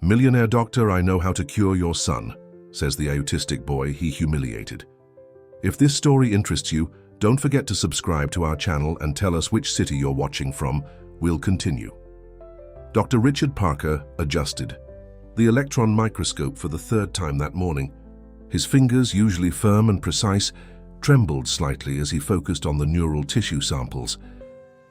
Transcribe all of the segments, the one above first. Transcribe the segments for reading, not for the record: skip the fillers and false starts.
"Millionaire doctor, I know how to cure your son," says the autistic boy he humiliated. If this story interests you, don't forget to subscribe to our channel and tell us which city you're watching from. We'll continue. Dr. Richard Parker adjusted the electron microscope for the third time that morning. His fingers, usually firm and precise, trembled slightly as he focused on the neural tissue samples.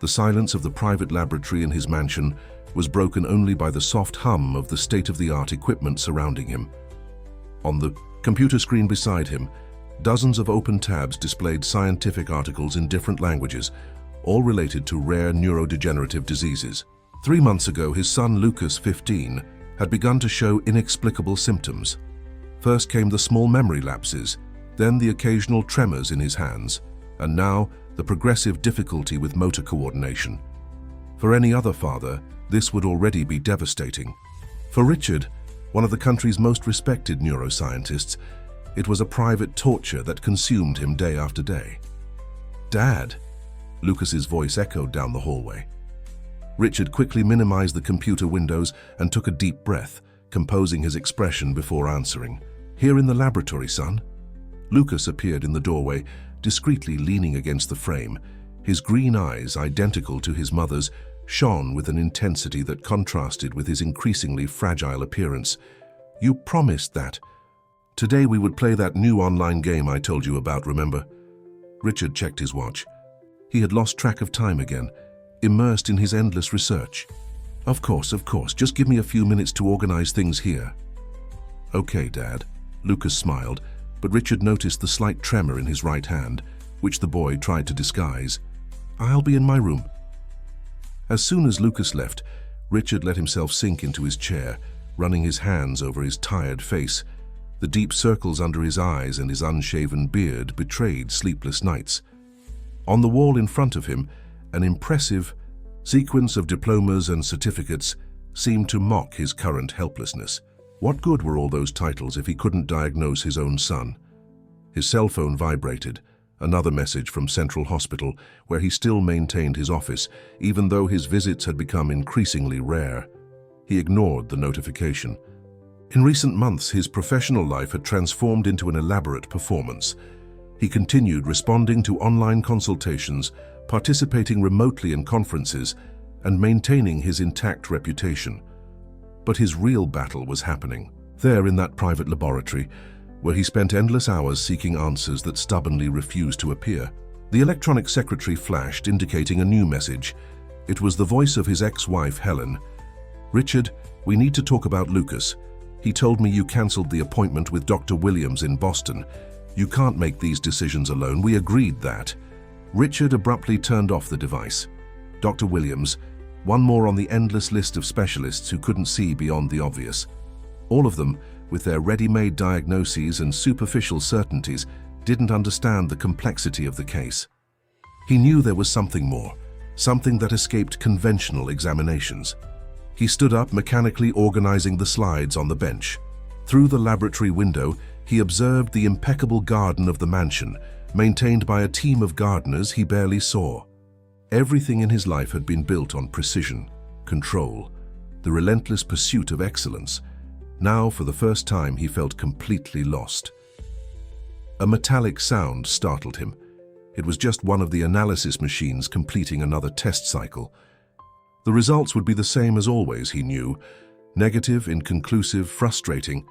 The silence of the private laboratory in his mansion was broken only by the soft hum of the state-of-the-art equipment surrounding him. On the computer screen beside him, dozens of open tabs displayed scientific articles in different languages, all related to rare neurodegenerative diseases. 3 months ago, his son Lucas, 15, had begun to show inexplicable symptoms. First came the small memory lapses, then the occasional tremors in his hands, and now the progressive difficulty with motor coordination. For any other father, this would already be devastating. For Richard, one of the country's most respected neuroscientists, it was a private torture that consumed him day after day. "Dad," Lucas's voice echoed down the hallway. Richard quickly minimized the computer windows and took a deep breath, composing his expression before answering. "Here in the laboratory, son." Lucas appeared in the doorway, discreetly leaning against the frame. His green eyes, identical to his mother's, shone with an intensity that contrasted with his increasingly fragile appearance. "You promised that. Today we would play that new online game I told you about, remember?" Richard checked his watch. He had lost track of time again, immersed in his endless research. Of course, just give me a few minutes to organize things here." "Okay, Dad," Lucas smiled, but Richard noticed the slight tremor in his right hand, which the boy tried to disguise. "I'll be in my room." As soon as Lucas left, Richard let himself sink into his chair, running his hands over his tired face. The deep circles under his eyes and his unshaven beard betrayed sleepless nights. On the wall in front of him, an impressive sequence of diplomas and certificates seemed to mock his current helplessness. What good were all those titles if he couldn't diagnose his own son? His cell phone vibrated, another message from Central Hospital, where he still maintained his office, even though his visits had become increasingly rare. He ignored the notification. In recent months, his professional life had transformed into an elaborate performance. He continued responding to online consultations, participating remotely in conferences, and maintaining his intact reputation. But his real battle was happening, there in that private laboratory, where he spent endless hours seeking answers that stubbornly refused to appear. The electronic secretary flashed, indicating a new message. It was the voice of his ex-wife, Helen. "Richard, we need to talk about Lucas. He told me you cancelled the appointment with Dr. Williams in Boston. You can't make these decisions alone. We agreed that." Richard abruptly turned off the device. Dr. Williams, one more on the endless list of specialists who couldn't see beyond the obvious. All of them, with their ready-made diagnoses and superficial certainties, didn't understand the complexity of the case. He knew there was something more, something that escaped conventional examinations. He stood up, mechanically organizing the slides on the bench. Through the laboratory window, he observed the impeccable garden of the mansion, maintained by a team of gardeners he barely saw. Everything in his life had been built on precision, control, the relentless pursuit of excellence. Now, for the first time, he felt completely lost. A metallic sound startled him. It was just one of the analysis machines completing another test cycle. The results would be the same as always, he knew. Negative, inconclusive, frustrating.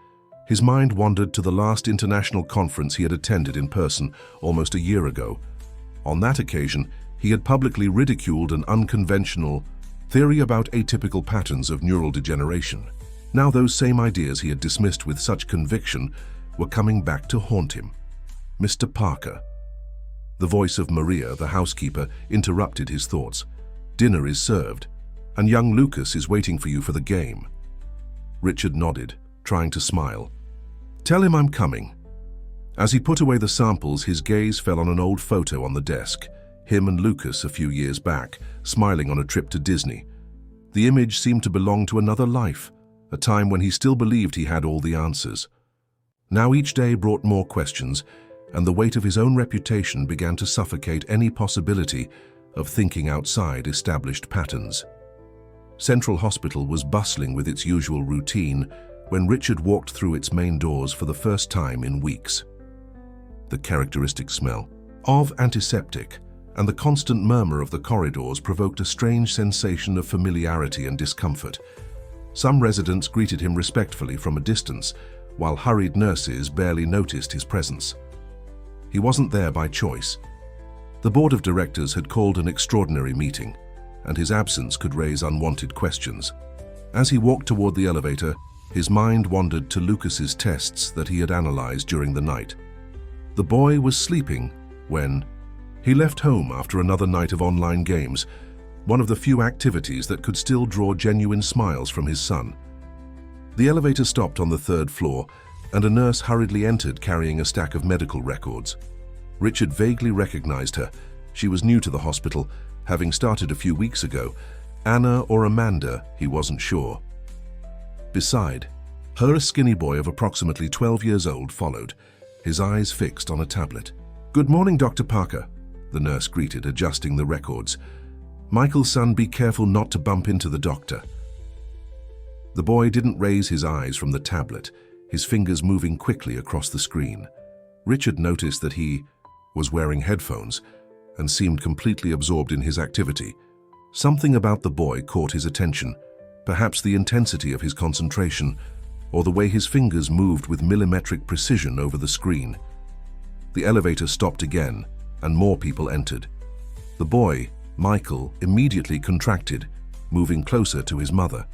His mind wandered to the last international conference he had attended in person almost a year ago. On that occasion, he had publicly ridiculed an unconventional theory about atypical patterns of neural degeneration. Now those same ideas he had dismissed with such conviction were coming back to haunt him. "Mr. Parker." The voice of Maria, the housekeeper, interrupted his thoughts. "Dinner is served, and young Lucas is waiting for you for the game." Richard nodded, trying to smile. "Tell him I'm coming." As he put away the samples, his gaze fell on an old photo on the desk, him and Lucas a few years back, smiling on a trip to Disney. The image seemed to belong to another life, a time when he still believed he had all the answers. Now each day brought more questions, and the weight of his own reputation began to suffocate any possibility of thinking outside established patterns. Central Hospital was bustling with its usual routine when Richard walked through its main doors for the first time in weeks. The characteristic smell of antiseptic and the constant murmur of the corridors provoked a strange sensation of familiarity and discomfort. Some residents greeted him respectfully from a distance, while hurried nurses barely noticed his presence. He wasn't there by choice. The board of directors had called an extraordinary meeting, and his absence could raise unwanted questions. As he walked toward the elevator, his mind wandered to Lucas's tests that he had analyzed during the night. The boy was sleeping when he left home after another night of online games, one of the few activities that could still draw genuine smiles from his son. The elevator stopped on the 3rd floor, and a nurse hurriedly entered carrying a stack of medical records. Richard vaguely recognized her. She was new to the hospital, having started a few weeks ago. Anna or Amanda, he wasn't sure. Beside her, a skinny boy of approximately 12 years old followed, his eyes fixed on a tablet. "Good morning, Dr. Parker," the nurse greeted, adjusting the records. "Michael's son, be careful not to bump into the doctor." The boy didn't raise his eyes from the tablet, his fingers moving quickly across the screen. Richard noticed that he was wearing headphones and seemed completely absorbed in his activity. Something about the boy caught his attention, perhaps the intensity of his concentration, or the way his fingers moved with millimetric precision over the screen. The elevator stopped again, and more people entered. The boy, Michael, immediately contracted, moving closer to his mother.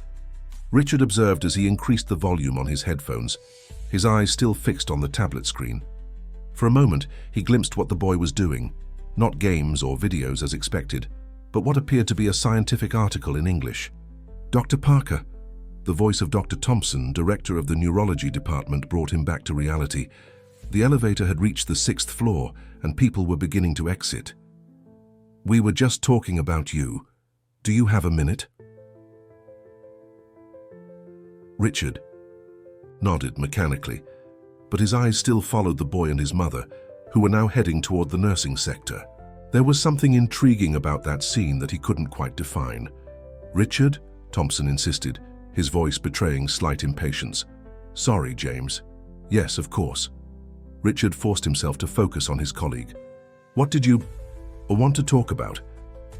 Richard observed as he increased the volume on his headphones, his eyes still fixed on the tablet screen. For a moment, he glimpsed what the boy was doing, not games or videos as expected, but what appeared to be a scientific article in English. "Dr. Parker." The voice of Dr. Thompson, director of the neurology department, brought him back to reality. The elevator had reached the 6th floor, and people were beginning to exit. "We were just talking about you. Do you have a minute?" Richard nodded mechanically, but his eyes still followed the boy and his mother, who were now heading toward the nursing sector. There was something intriguing about that scene that he couldn't quite define. "Richard?" Thompson insisted, his voice betraying slight impatience. "Sorry, James." "Yes, of course." Richard forced himself to focus on his colleague. "What did you want to talk about?"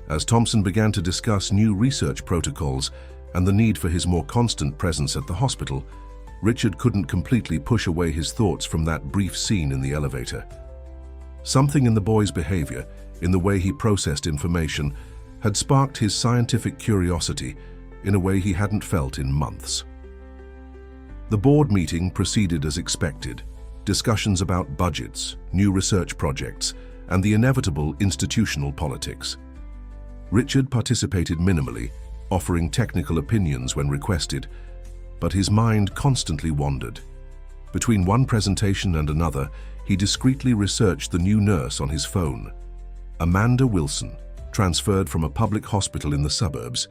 As Thompson began to discuss new research protocols and the need for his more constant presence at the hospital, Richard couldn't completely push away his thoughts from that brief scene in the elevator. Something in the boy's behavior, in the way he processed information, had sparked his scientific curiosity in a way he hadn't felt in months. The board meeting proceeded as expected. Discussions about budgets, new research projects, and the inevitable institutional politics. Richard participated minimally, offering technical opinions when requested, but his mind constantly wandered. Between one presentation and another, he discreetly researched the new nurse on his phone. Amanda Wilson, transferred from a public hospital in the suburbs,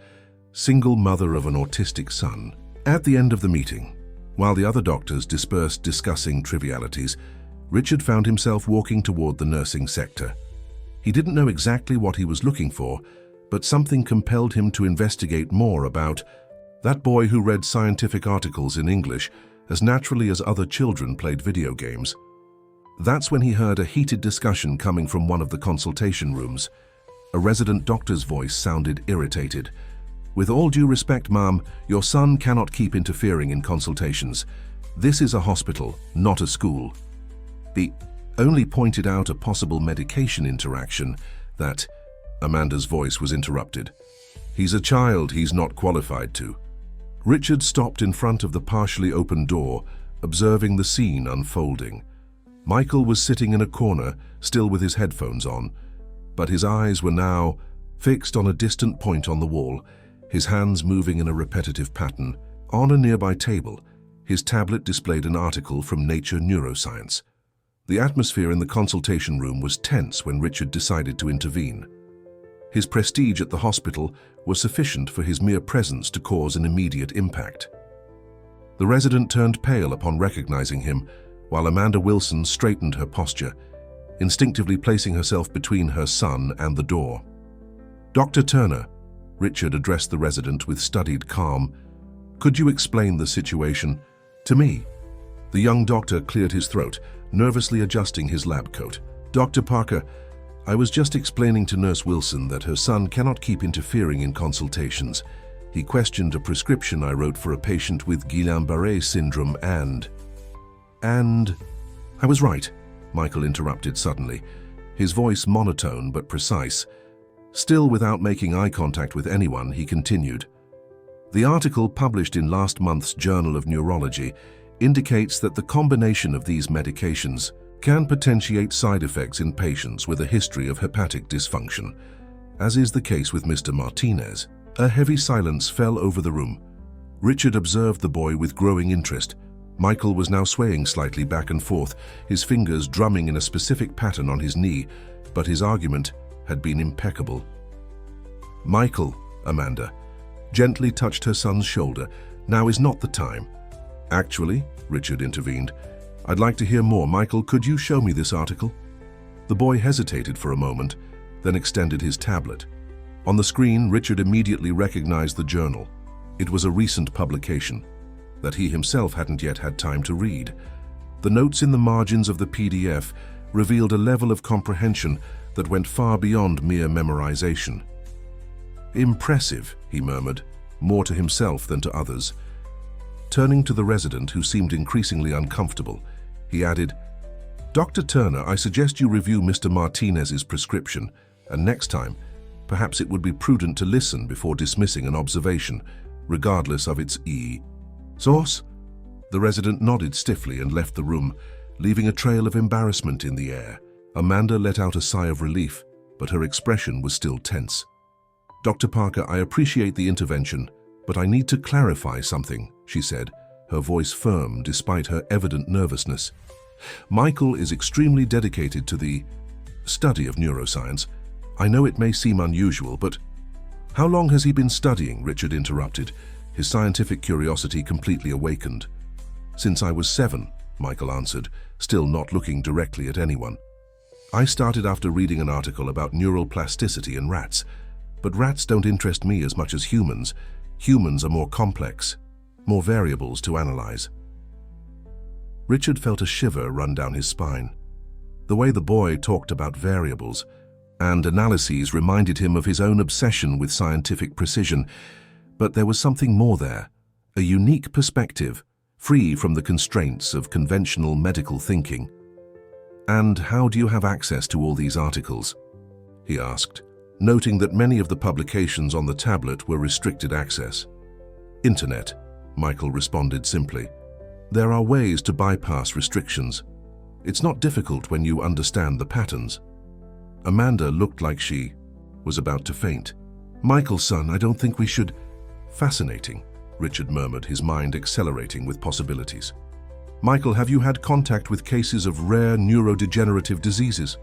single mother of an autistic son. At the end of the meeting, while the other doctors dispersed discussing trivialities, Richard found himself walking toward the nursing sector. He didn't know exactly what he was looking for, but something compelled him to investigate more about that boy who read scientific articles in English as naturally as other children played video games. That's when he heard a heated discussion coming from one of the consultation rooms. A resident doctor's voice sounded irritated. "With all due respect, ma'am, your son cannot keep interfering in consultations. This is a hospital, not a school." He only pointed out a possible medication interaction that Amanda's voice was interrupted. "He's a child, he's not qualified to." Richard stopped in front of the partially open door, observing the scene unfolding. Michael was sitting in a corner, still with his headphones on, but his eyes were now fixed on a distant point on the wall, his hands moving in a repetitive pattern. On a nearby table, his tablet displayed an article from Nature Neuroscience. The atmosphere in the consultation room was tense when Richard decided to intervene. His prestige at the hospital was sufficient for his mere presence to cause an immediate impact. The resident turned pale upon recognizing him, while Amanda Wilson straightened her posture, instinctively placing herself between her son and the door. "Dr. Turner," Richard addressed the resident with studied calm. "Could you explain the situation to me?" The young doctor cleared his throat, nervously adjusting his lab coat. "Dr. Parker, I was just explaining to Nurse Wilson that her son cannot keep interfering in consultations. He questioned a prescription I wrote for a patient with Guillain-Barré syndrome and... I was right," Michael interrupted suddenly, his voice monotone but precise. Still without making eye contact with anyone, he continued. "The article published in last month's Journal of Neurology indicates that the combination of these medications can potentiate side effects in patients with a history of hepatic dysfunction, as is the case with Mr. Martinez." A heavy silence fell over the room. Richard observed the boy with growing interest. Michael was now swaying slightly back and forth, his fingers drumming in a specific pattern on his knee, but his argument had been impeccable. "Michael," Amanda gently touched her son's shoulder, "now is not the time." "Actually," Richard intervened, "I'd like to hear more. Michael, could you show me this article?" The boy hesitated for a moment, then extended his tablet. On the screen, Richard immediately recognized the journal. It was a recent publication that he himself hadn't yet had time to read. The notes in the margins of the PDF revealed a level of comprehension that went far beyond mere memorization. "Impressive," he murmured, more to himself than to others. Turning to the resident, who seemed increasingly uncomfortable, he added, "Dr. Turner, I suggest you review Mr. Martinez's prescription, and next time, perhaps it would be prudent to listen before dismissing an observation, regardless of its source." The resident nodded stiffly and left the room, leaving a trail of embarrassment in the air. Amanda let out a sigh of relief, but her expression was still tense. "Dr. Parker, I appreciate the intervention, but I need to clarify something," she said, her voice firm despite her evident nervousness. "Michael is extremely dedicated to the study of neuroscience. I know it may seem unusual, but..." "How long has he been studying?" Richard interrupted, his scientific curiosity completely awakened. "Since I was 7, Michael answered, still not looking directly at anyone. "I started after reading an article about neural plasticity in rats, but rats don't interest me as much as humans. Humans are more complex, more variables to analyze." Richard felt a shiver run down his spine. The way the boy talked about variables and analyses reminded him of his own obsession with scientific precision, but there was something more there, a unique perspective, free from the constraints of conventional medical thinking. "And how do you have access to all these articles?" he asked, noting that many of the publications on the tablet were restricted access. "Internet," Michael responded simply. "There are ways to bypass restrictions. It's not difficult when you understand the patterns." Amanda looked like she was about to faint. "Michael, son, I don't think we should..." "Fascinating," Richard murmured, his mind accelerating with possibilities. "Michael, have you had contact with cases of rare neurodegenerative diseases?"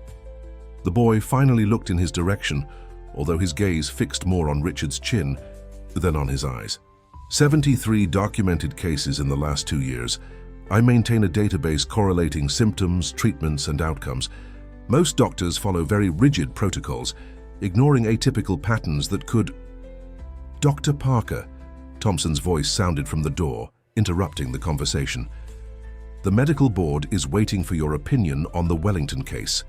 The boy finally looked in his direction, although his gaze fixed more on Richard's chin than on his eyes. 73 documented cases in the last 2 years. I maintain a database correlating symptoms, treatments, and outcomes. Most doctors follow very rigid protocols, ignoring atypical patterns that could..." "Dr. Parker," Thompson's voice sounded from the door, interrupting the conversation. "The medical board is waiting for your opinion on the Wellington case."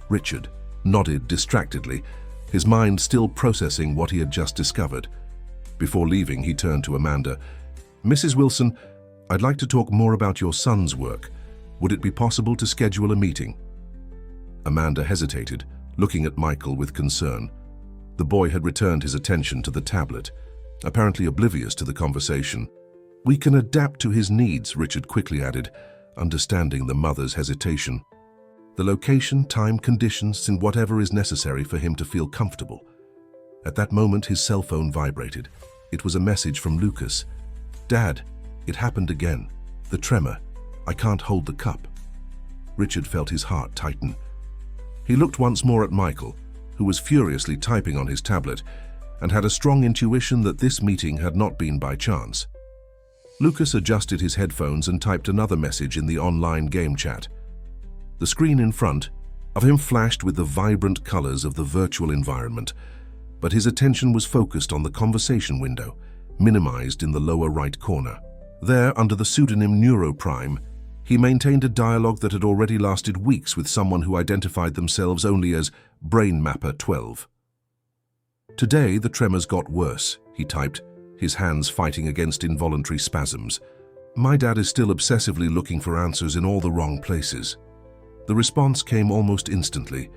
Richard nodded distractedly, his mind still processing what he had just discovered. Before leaving, he turned to Amanda. "Mrs. Wilson, I'd like to talk more about your son's work. Would it be possible to schedule a meeting?" Amanda hesitated, looking at Michael with concern. The boy had returned his attention to the tablet, apparently oblivious to the conversation. "We can adapt to his needs," Richard quickly added, understanding the mother's hesitation. "The location, time, conditions, and whatever is necessary for him to feel comfortable." At that moment, his cell phone vibrated. It was a message from Lucas. "Dad, it happened again. The tremor. I can't hold the cup." Richard felt his heart tighten. He looked once more at Michael, who was furiously typing on his tablet, and had a strong intuition that this meeting had not been by chance. Lucas adjusted his headphones and typed another message in the online game chat. The screen in front of him flashed with the vibrant colors of the virtual environment. but his attention was focused on the conversation window, minimized in the lower right corner. There, under the pseudonym Neuroprime, he maintained a dialogue that had already lasted weeks with someone who identified themselves only as Brainmapper 12. Today, the tremors got worse, he typed, his hands fighting against involuntary spasms. My dad is still obsessively looking for answers in all the wrong places. The response came almost instantly.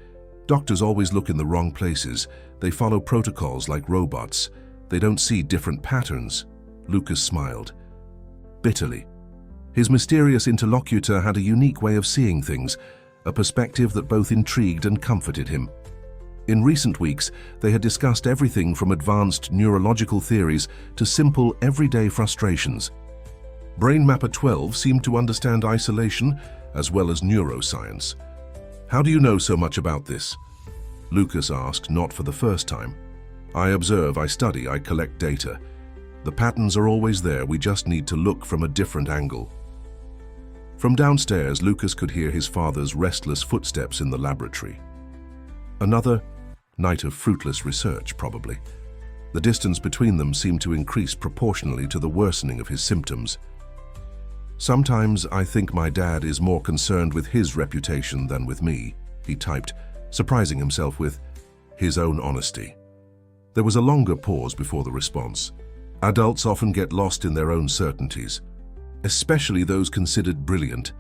Doctors always look in the wrong places. They follow protocols like robots. They don't see different patterns. Lucas smiled. Bitterly. His mysterious interlocutor had a unique way of seeing things, a perspective that both intrigued and comforted him. In recent weeks, they had discussed everything from advanced neurological theories to simple, everyday frustrations. Brainmapper 12 seemed to understand isolation as well as neuroscience. How do you know so much about this? Lucas asked, not for the first time. I observe, I study, I collect data. The patterns are always there, we just need to look from a different angle. From downstairs, Lucas could hear his father's restless footsteps in the laboratory. Another night of fruitless research, probably. The distance between them seemed to increase proportionally to the worsening of his symptoms. Sometimes I think my dad is more concerned with his reputation than with me, he typed, surprising himself with his own honesty. There was a longer pause before the response. Adults often get lost in their own certainties, especially those considered brilliant.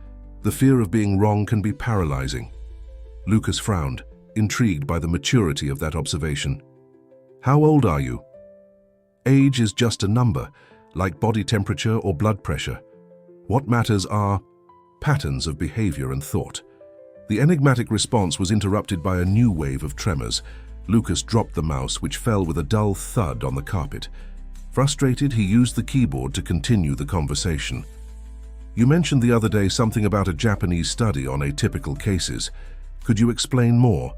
The fear of being wrong can be paralyzing. Lucas frowned, intrigued by the maturity of that observation. How old are you? Age is just a number, like body temperature or blood pressure. What matters are patterns of behavior and thought. The enigmatic response was interrupted by a new wave of tremors. Lucas dropped the mouse, which fell with a dull thud on the carpet. Frustrated, he used the keyboard to continue the conversation. You mentioned the other day something about a Japanese study on atypical cases. Could you explain more?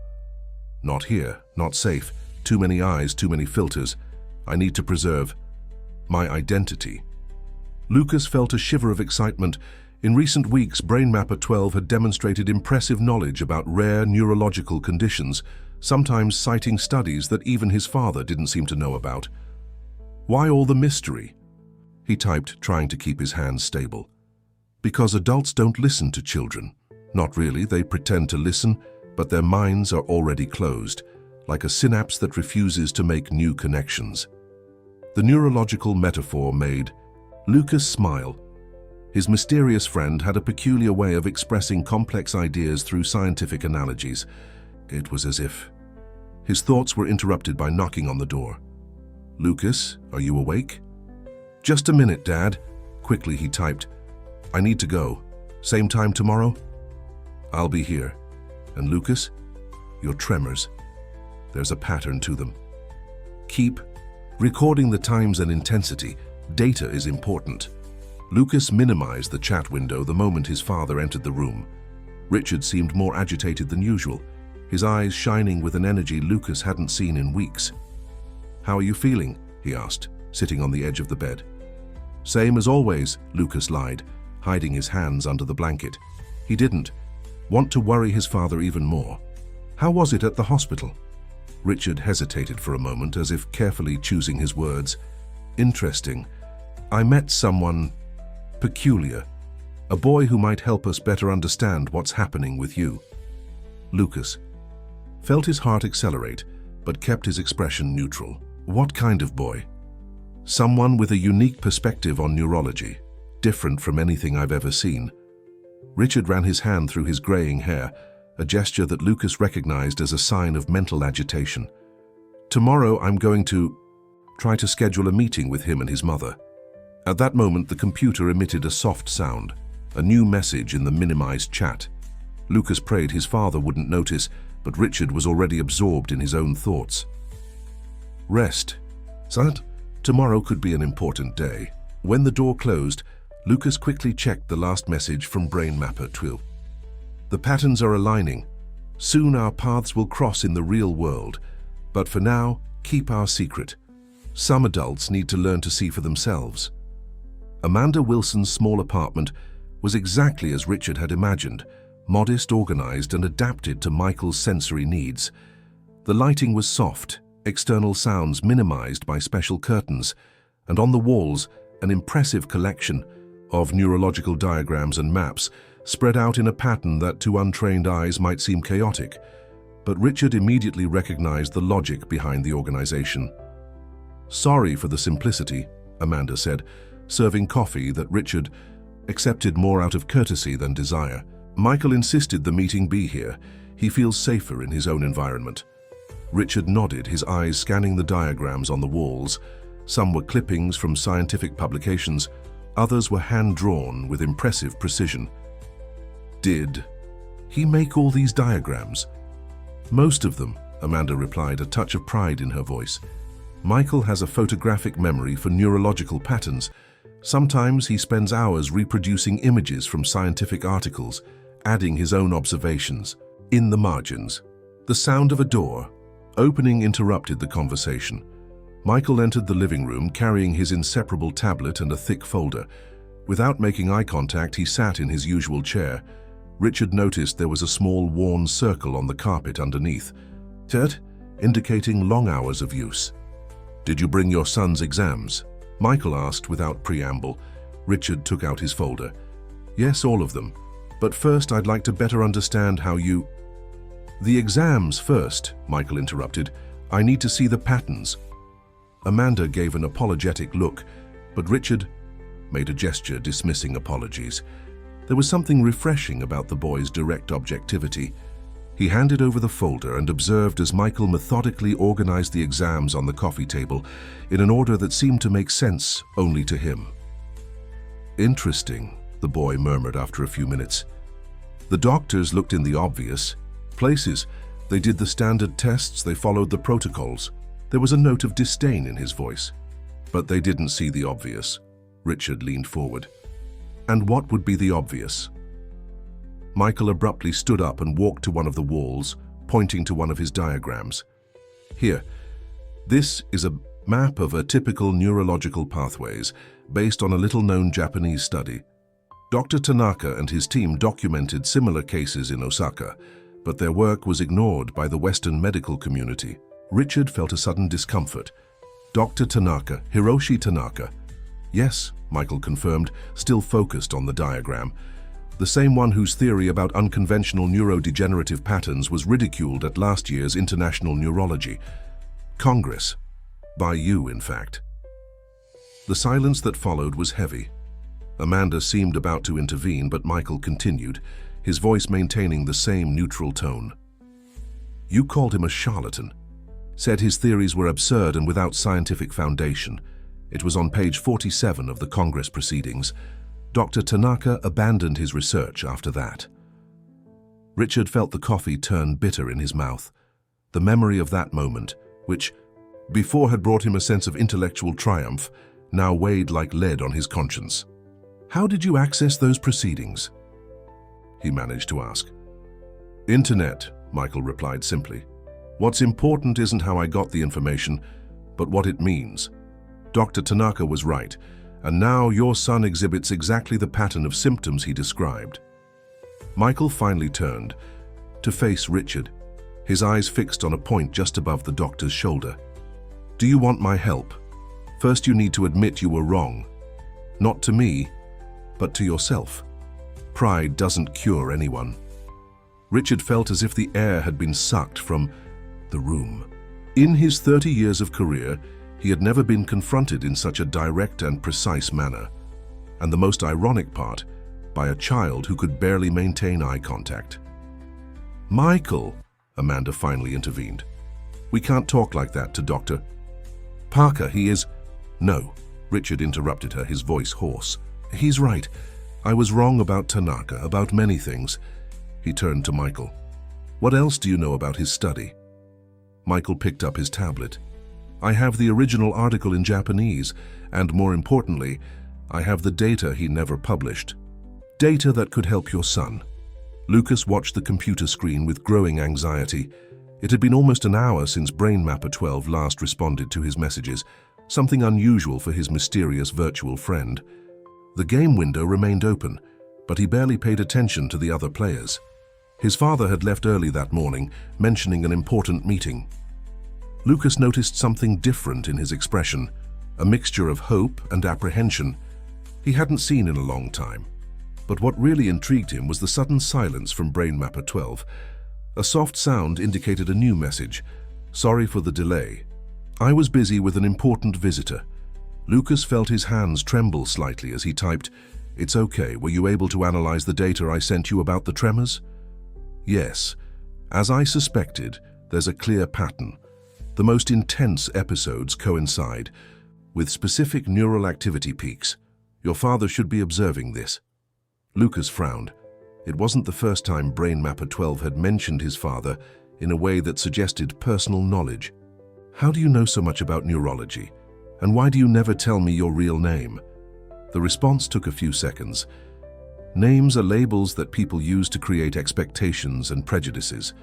Not here, not safe. Too many eyes, too many filters. I need to preserve my identity. Lucas felt a shiver of excitement. In recent weeks, Brainmapper 12 had demonstrated impressive knowledge about rare neurological conditions, sometimes citing studies that even his father didn't seem to know about. Why all the mystery? He typed, trying to keep his hands stable. Because adults don't listen to children. Not really, they pretend to listen, but their minds are already closed, like a synapse that refuses to make new connections. The neurological metaphor made Lucas smile. His mysterious friend had a peculiar way of expressing complex ideas through scientific analogies. It was as if his thoughts were interrupted by knocking on the door. Lucas, are you awake? Just a minute, Dad. Quickly he typed. I need to go. Same time tomorrow? I'll be here. And Lucas, your tremors. There's a pattern to them. Keep recording the times and intensity. Data is important. Lucas minimized the chat window the moment his father entered the room. Richard seemed more agitated than usual, his eyes shining with an energy Lucas hadn't seen in weeks. How are you feeling? He asked, sitting on the edge of the bed. Same as always, Lucas lied, hiding his hands under the blanket. He didn't want to worry his father even more. How was it at the hospital? Richard hesitated for a moment, as if carefully choosing his words. Interesting. I met someone peculiar, a boy who might help us better understand what's happening with you. Lucas felt his heart accelerate, but kept his expression neutral. What kind of boy? Someone with a unique perspective on neurology, different from anything I've ever seen. Richard ran his hand through his graying hair, a gesture that Lucas recognized as a sign of mental agitation. Tomorrow I'm going to try to schedule a meeting with him and his mother. At that moment, the computer emitted a soft sound, a new message in the minimized chat. Lucas prayed his father wouldn't notice, but Richard was already absorbed in his own thoughts. Rest. Son, tomorrow could be an important day. When the door closed, Lucas quickly checked the last message from Brainmapper 12. The patterns are aligning. Soon our paths will cross in the real world. But for now, keep our secret. Some adults need to learn to see for themselves. Amanda Wilson's small apartment was exactly as Richard had imagined, modest, organized, and adapted to Michael's sensory needs. The lighting was soft, external sounds minimized by special curtains, and on the walls, an impressive collection of neurological diagrams and maps spread out in a pattern that to untrained eyes might seem chaotic. But Richard immediately recognized the logic behind the organization. "Sorry for the simplicity," Amanda said, serving coffee that Richard accepted more out of courtesy than desire. "Michael insisted the meeting be here. He feels safer in his own environment." Richard nodded, his eyes scanning the diagrams on the walls. Some were clippings from scientific publications, others were hand-drawn with impressive precision. "Did he make all these diagrams?" "Most of them," Amanda replied, a touch of pride in her voice. "Michael has a photographic memory for neurological patterns. Sometimes he spends hours reproducing images from scientific articles, adding his own observations." In the margins, the sound of a door opening interrupted the conversation. Michael entered the living room carrying his inseparable tablet and a thick folder. Without making eye contact, he sat in his usual chair. Richard noticed there was a small worn circle on the carpet underneath, indicating long hours of use. "Did you bring your son's exams?" Michael asked without preamble. Richard took out his folder. "Yes, all of them. But first I'd like to better understand how you—" "The exams first," Michael interrupted. "I need to see the patterns." Amanda gave an apologetic look, but Richard made a gesture dismissing apologies. There was something refreshing about the boy's direct objectivity. He handed over the folder and observed as Michael methodically organized the exams on the coffee table in an order that seemed to make sense only to him. "Interesting," the boy murmured after a few minutes. "The doctors looked in the obvious places. They did the standard tests, they followed the protocols." There was a note of disdain in his voice. "But they didn't see the obvious." Richard leaned forward. "And what would be the obvious?" Michael abruptly stood up and walked to one of the walls, pointing to one of his diagrams. "Here, this is a map of typical neurological pathways based on a little-known Japanese study. Dr. Tanaka and his team documented similar cases in Osaka, but their work was ignored by the Western medical community." Richard felt a sudden discomfort. "Dr. Tanaka, Hiroshi Tanaka." "Yes," Michael confirmed, still focused on the diagram. "The same one whose theory about unconventional neurodegenerative patterns was ridiculed at last year's International Neurology Congress. By you, in fact." The silence that followed was heavy. Amanda seemed about to intervene, but Michael continued, his voice maintaining the same neutral tone. "You called him a charlatan. Said his theories were absurd and without scientific foundation. It was on page 47 of the Congress proceedings. Dr. Tanaka abandoned his research after that." Richard felt the coffee turn bitter in his mouth. The memory of that moment, which before had brought him a sense of intellectual triumph, now weighed like lead on his conscience. "How did you access those proceedings?" he managed to ask. "Internet," Michael replied simply. "What's important isn't how I got the information, but what it means. Dr. Tanaka was right, and now your son exhibits exactly the pattern of symptoms he described." Michael finally turned to face Richard, his eyes fixed on a point just above the doctor's shoulder. "Do you want my help? First you need to admit you were wrong. Not to me, but to yourself. Pride doesn't cure anyone." Richard felt as if the air had been sucked from the room. In his 30 years of career, he had never been confronted in such a direct and precise manner. And the most ironic part, by a child who could barely maintain eye contact. "Michael," Amanda finally intervened. "We can't talk like that to Dr. Parker. He is—" "No," Richard interrupted her, his voice hoarse. "He's right. I was wrong about Tanaka, about many things." He turned to Michael. "What else do you know about his study?" Michael picked up his tablet. "I have the original article in Japanese, and more importantly, I have the data he never published. Data that could help your son." Lucas watched the computer screen with growing anxiety. It had been almost an hour since BrainMapper 12 last responded to his messages, something unusual for his mysterious virtual friend. The game window remained open, but he barely paid attention to the other players. His father had left early that morning, mentioning an important meeting. Lucas noticed something different in his expression, a mixture of hope and apprehension he hadn't seen in a long time. But what really intrigued him was the sudden silence from BrainMapper 12. A soft sound indicated a new message. "Sorry for the delay. I was busy with an important visitor." Lucas felt his hands tremble slightly as he typed, "It's okay, were you able to analyze the data I sent you about the tremors?" "Yes. As I suspected, there's a clear pattern. The most intense episodes coincide with specific neural activity peaks. Your father should be observing this." Lucas frowned. It wasn't the first time BrainMapper 12 had mentioned his father in a way that suggested personal knowledge. "How do you know so much about neurology? And why do you never tell me your real name?" The response took a few seconds. Names are labels that people use to create expectations and prejudices.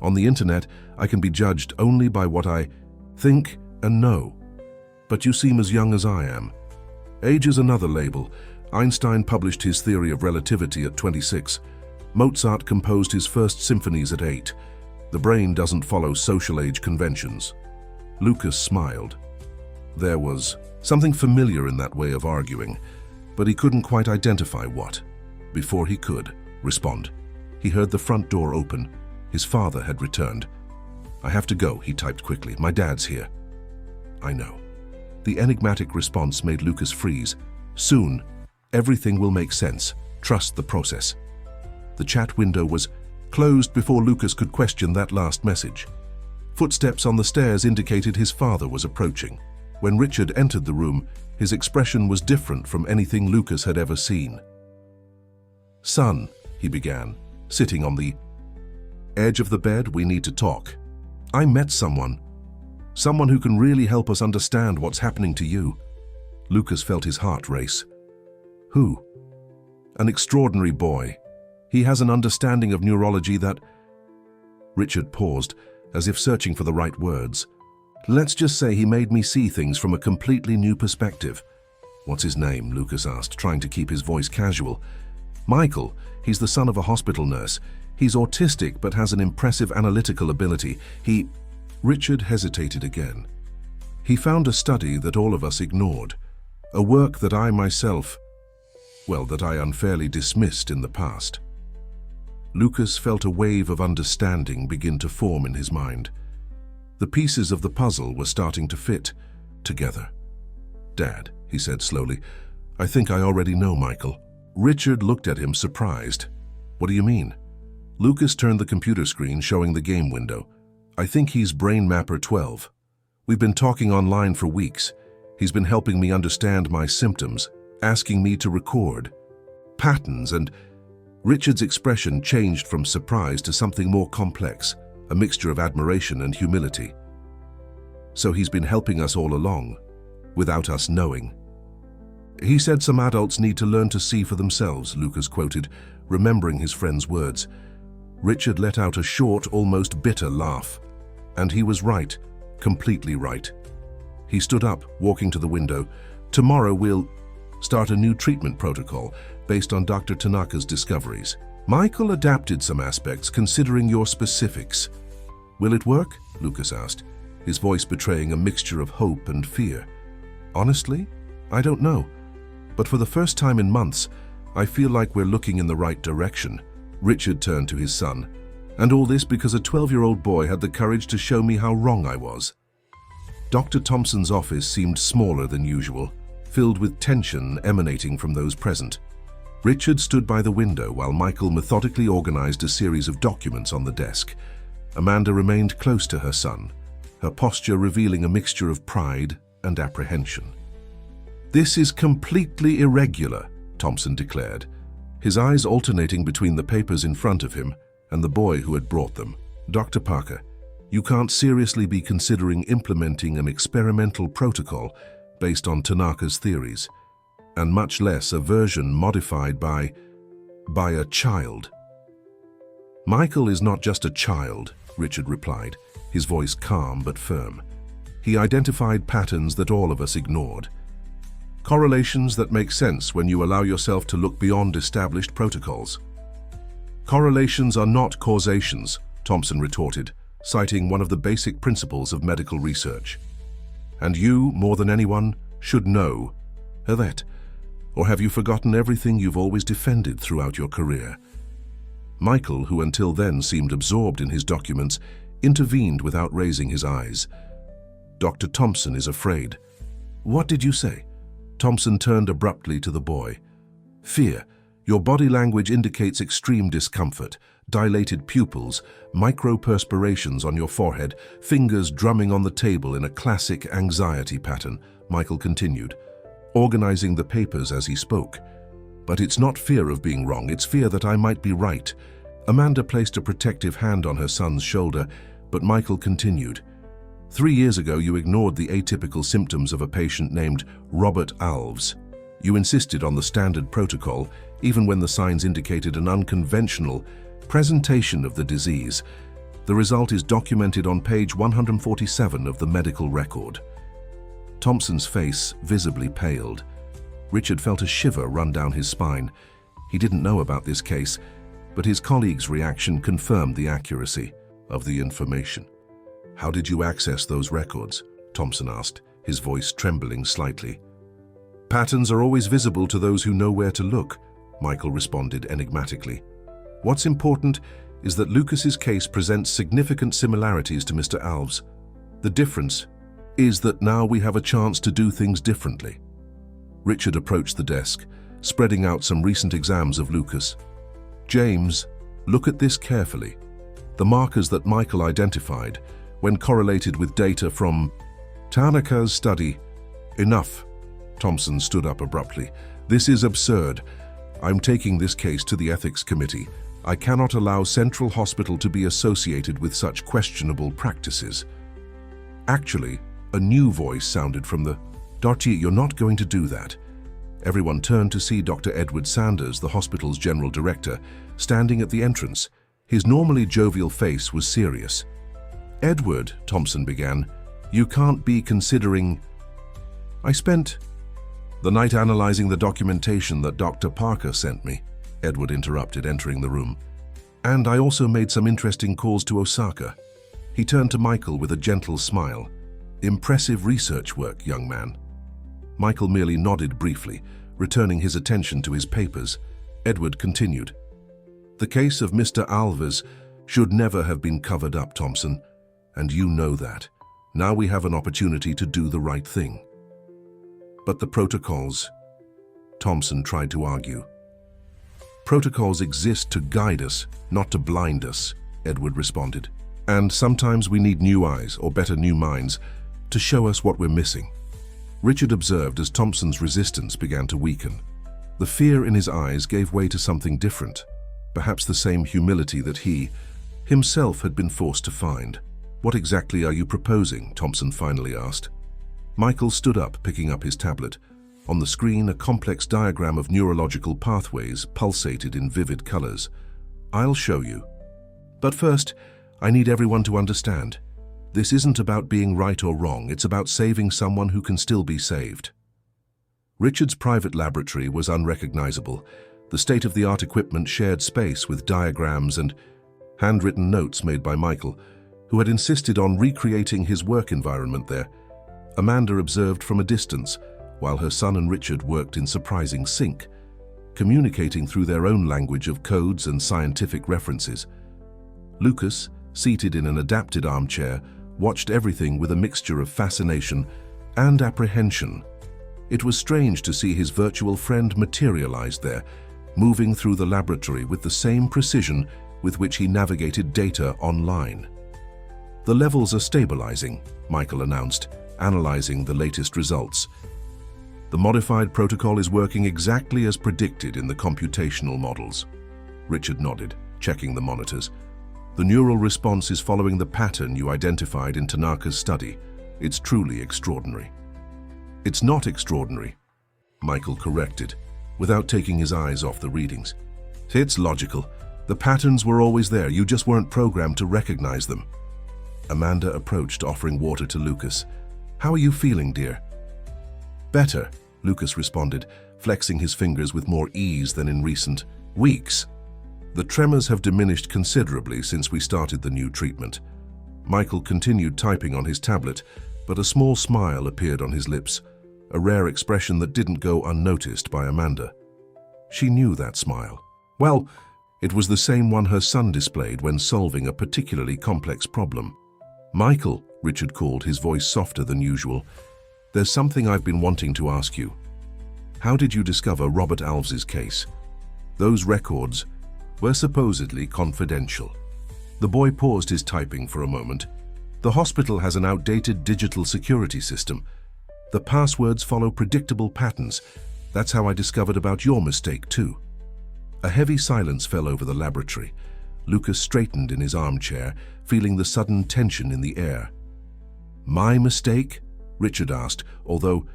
On the internet, I can be judged only by what I think and know. But you seem as young as I am. Age is another label. Einstein published his theory of relativity at 26. Mozart composed his first symphonies at 8. The brain doesn't follow social age conventions. Lucas smiled. There was something familiar in that way of arguing, but he couldn't quite identify what. Before he could respond, he heard the front door open. His father had returned. "I have to go," he typed quickly. "My dad's here." "I know." The enigmatic response made Lucas freeze. "Soon, everything will make sense. Trust the process." The chat window was closed before Lucas could question that last message. Footsteps on the stairs indicated his father was approaching. When Richard entered the room, his expression was different from anything Lucas had ever seen. "Son," he began, sitting on the edge of the bed, "we need to talk. I met someone who can really help us understand what's happening to you." Lucas felt his heart race. "Who?" "An extraordinary boy. He has an understanding of neurology that—" Richard paused, as if searching for the right words. "Let's just say he made me see things from a completely new perspective." "What's his name?" Lucas asked, trying to keep his voice casual. "Michael. He's the son of a hospital nurse. He's autistic but has an impressive analytical ability. Richard hesitated again. "He found a study that all of us ignored. A work that I myself, that I unfairly dismissed in the past." Lucas felt a wave of understanding begin to form in his mind. The pieces of the puzzle were starting to fit together. "Dad," he said slowly, "I think I already know Michael." Richard looked at him surprised. "What do you mean?" Lucas turned the computer screen showing the game window. "I think he's BrainMapper 12. We've been talking online for weeks. He's been helping me understand my symptoms, asking me to record patterns," and Richard's expression changed from surprise to something more complex, a mixture of admiration and humility. "So he's been helping us all along, without us knowing." "He said some adults need to learn to see for themselves," Lucas quoted, remembering his friend's words. Richard let out a short, almost bitter laugh. And he was right, completely right. He stood up, walking to the window. "Tomorrow we'll start a new treatment protocol based on Dr. Tanaka's discoveries. Michael adapted some aspects considering your specifics." "Will it work?" Lucas asked, his voice betraying a mixture of hope and fear. "Honestly, I don't know. But for the first time in months, I feel like we're looking in the right direction." Richard turned to his son. "And all this because a 12-year-old boy had the courage to show me how wrong I was." Dr. Thompson's office seemed smaller than usual, filled with tension emanating from those present. Richard stood by the window while Michael methodically organized a series of documents on the desk. Amanda remained close to her son, her posture revealing a mixture of pride and apprehension. "This is completely irregular," Thompson declared, his eyes alternating between the papers in front of him and the boy who had brought them. "Dr. Parker, you can't seriously be considering implementing an experimental protocol based on Tanaka's theories, and much less a version modified by a child." "Michael is not just a child," Richard replied, his voice calm but firm. "He identified patterns that all of us ignored. Correlations that make sense when you allow yourself to look beyond established protocols." "Correlations are not causations," Thompson retorted, citing one of the basic principles of medical research. And you, more than anyone, should know that. Or have you forgotten everything you've always defended throughout your career? Michael, who until then seemed absorbed in his documents, intervened without raising his eyes. Dr. Thompson is afraid. What did you say? Thompson turned abruptly to the boy. Fear. Your body language indicates extreme discomfort, dilated pupils, microperspirations on your forehead, fingers drumming on the table in a classic anxiety pattern, Michael continued, organizing the papers as he spoke. But it's not fear of being wrong, it's fear that I might be right. Amanda placed a protective hand on her son's shoulder, but Michael continued. 3 years ago, you ignored the atypical symptoms of a patient named Robert Alves. You insisted on the standard protocol, even when the signs indicated an unconventional presentation of the disease. The result is documented on page 147 of the medical record. Thompson's face visibly paled. Richard felt a shiver run down his spine. He didn't know about this case, but his colleague's reaction confirmed the accuracy of the information. How did you access those records? Thompson asked, his voice trembling slightly. Patterns are always visible to those who know where to look, Michael responded enigmatically. What's important is that Lucas's case presents significant similarities to Mr. Alves. The difference is that now we have a chance to do things differently. Richard approached the desk, spreading out some recent exams of Lucas. James, look at this carefully. The markers that Michael identified, when correlated with data from Tanaka's study. Enough. Thompson stood up abruptly. This is absurd. I'm taking this case to the ethics committee. I cannot allow Central Hospital to be associated with such questionable practices. Actually, a new voice sounded from the Darty, you're not going to do that. Everyone turned to see Dr. Edward Sanders, the hospital's general director, standing at the entrance. His normally jovial face was serious. Edward, Thompson began, you can't be considering... I spent the night analyzing the documentation that Dr. Parker sent me, Edward interrupted, entering the room. And I also made some interesting calls to Osaka. He turned to Michael with a gentle smile. Impressive research work, young man. Michael merely nodded briefly, returning his attention to his papers. Edward continued. The case of Mr. Alves should never have been covered up, Thompson, and you know that. Now we have an opportunity to do the right thing. But the protocols, Thompson tried to argue. Protocols exist to guide us, not to blind us, Edward responded. And sometimes we need new eyes, or better, new minds, to show us what we're missing. Richard observed as Thompson's resistance began to weaken. The fear in his eyes gave way to something different, perhaps the same humility that he, himself, had been forced to find. What exactly are you proposing? Thompson finally asked. Michael stood up, picking up his tablet. On the screen, a complex diagram of neurological pathways pulsated in vivid colors. I'll show you. But first, I need everyone to understand. This isn't about being right or wrong, it's about saving someone who can still be saved. Richard's private laboratory was unrecognizable. The state-of-the-art equipment shared space with diagrams and handwritten notes made by Michael, who had insisted on recreating his work environment there. Amanda observed from a distance, while her son and Richard worked in surprising sync, communicating through their own language of codes and scientific references. Lucas, seated in an adapted armchair, watched everything with a mixture of fascination and apprehension. It was strange to see his virtual friend materialized there, moving through the laboratory with the same precision with which he navigated data online. The levels are stabilizing, Michael announced, analyzing the latest results. The modified protocol is working exactly as predicted in the computational models. Richard nodded, checking the monitors. The neural response is following the pattern you identified in Tanaka's study. It's truly extraordinary. It's not extraordinary, Michael corrected, without taking his eyes off the readings. It's logical. The patterns were always there, you just weren't programmed to recognize them. Amanda approached, offering water to Lucas. How are you feeling, dear? Better, Lucas responded, flexing his fingers with more ease than in recent weeks. The tremors have diminished considerably since we started the new treatment. Michael continued typing on his tablet, but a small smile appeared on his lips, a rare expression that didn't go unnoticed by Amanda. She knew that smile. Well, it was the same one her son displayed when solving a particularly complex problem. "Michael," Richard called, his voice softer than usual, "there's something I've been wanting to ask you. How did you discover Robert Alves's case? Those records were supposedly confidential." The boy paused his typing for a moment. "The hospital has an outdated digital security system. The passwords follow predictable patterns. That's how I discovered about your mistake, too." A heavy silence fell over the laboratory. Lucas straightened in his armchair, feeling the sudden tension in the air. "My mistake?" Richard asked, although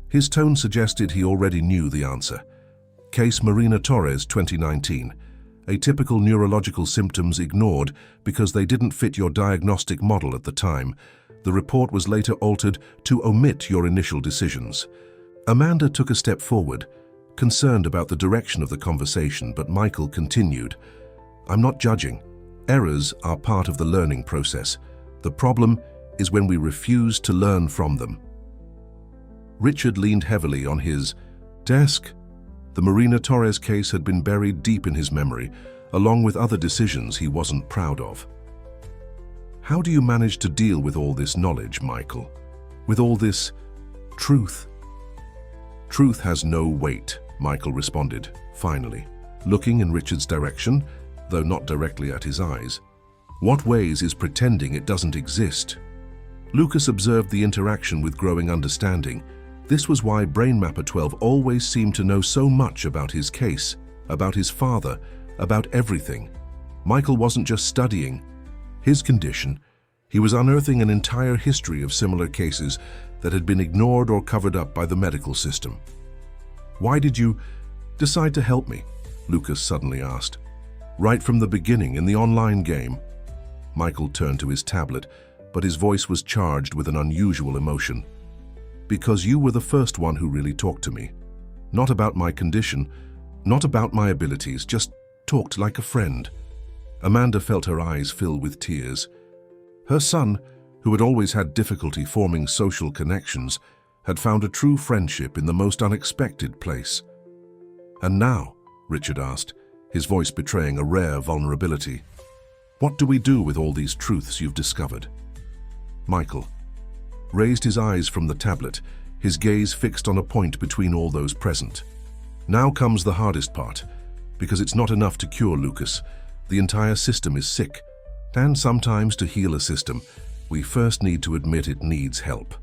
his tone suggested he already knew the answer. "Case Marina Torres, 2019. Atypical neurological symptoms ignored because they didn't fit your diagnostic model at the time. The report was later altered to omit your initial decisions." Amanda took a step forward, concerned about the direction of the conversation, but Michael continued. "I'm not judging. Errors are part of the learning process. The problem is when we refuse to learn from them." Richard leaned heavily on his desk. The Marina Torres case had been buried deep in his memory, along with other decisions he wasn't proud of. "How do you manage to deal with all this knowledge, Michael? With all this truth?" "Truth has no weight," Michael responded, finally, looking in Richard's direction, though not directly at his eyes. "What weighs is pretending it doesn't exist." Lucas observed the interaction with growing understanding. This was why Brainmapper 12 always seemed to know so much about his case, about his father, about everything. Michael wasn't just studying his condition, he was unearthing an entire history of similar cases that had been ignored or covered up by the medical system. "Why did you decide to help me?" Lucas suddenly asked. "Right from the beginning in the online game." Michael turned to his tablet, but his voice was charged with an unusual emotion. "Because you were the first one who really talked to me. Not about my condition, not about my abilities, just talked like a friend." Amanda felt her eyes fill with tears. Her son, who had always had difficulty forming social connections, had found a true friendship in the most unexpected place. "And now?" Richard asked, his voice betraying a rare vulnerability. "What do we do with all these truths you've discovered?" Michael raised his eyes from the tablet, his gaze fixed on a point between all those present. "Now comes the hardest part, because it's not enough to cure Lucas. The entire system is sick, and sometimes to heal a system, we first need to admit it needs help."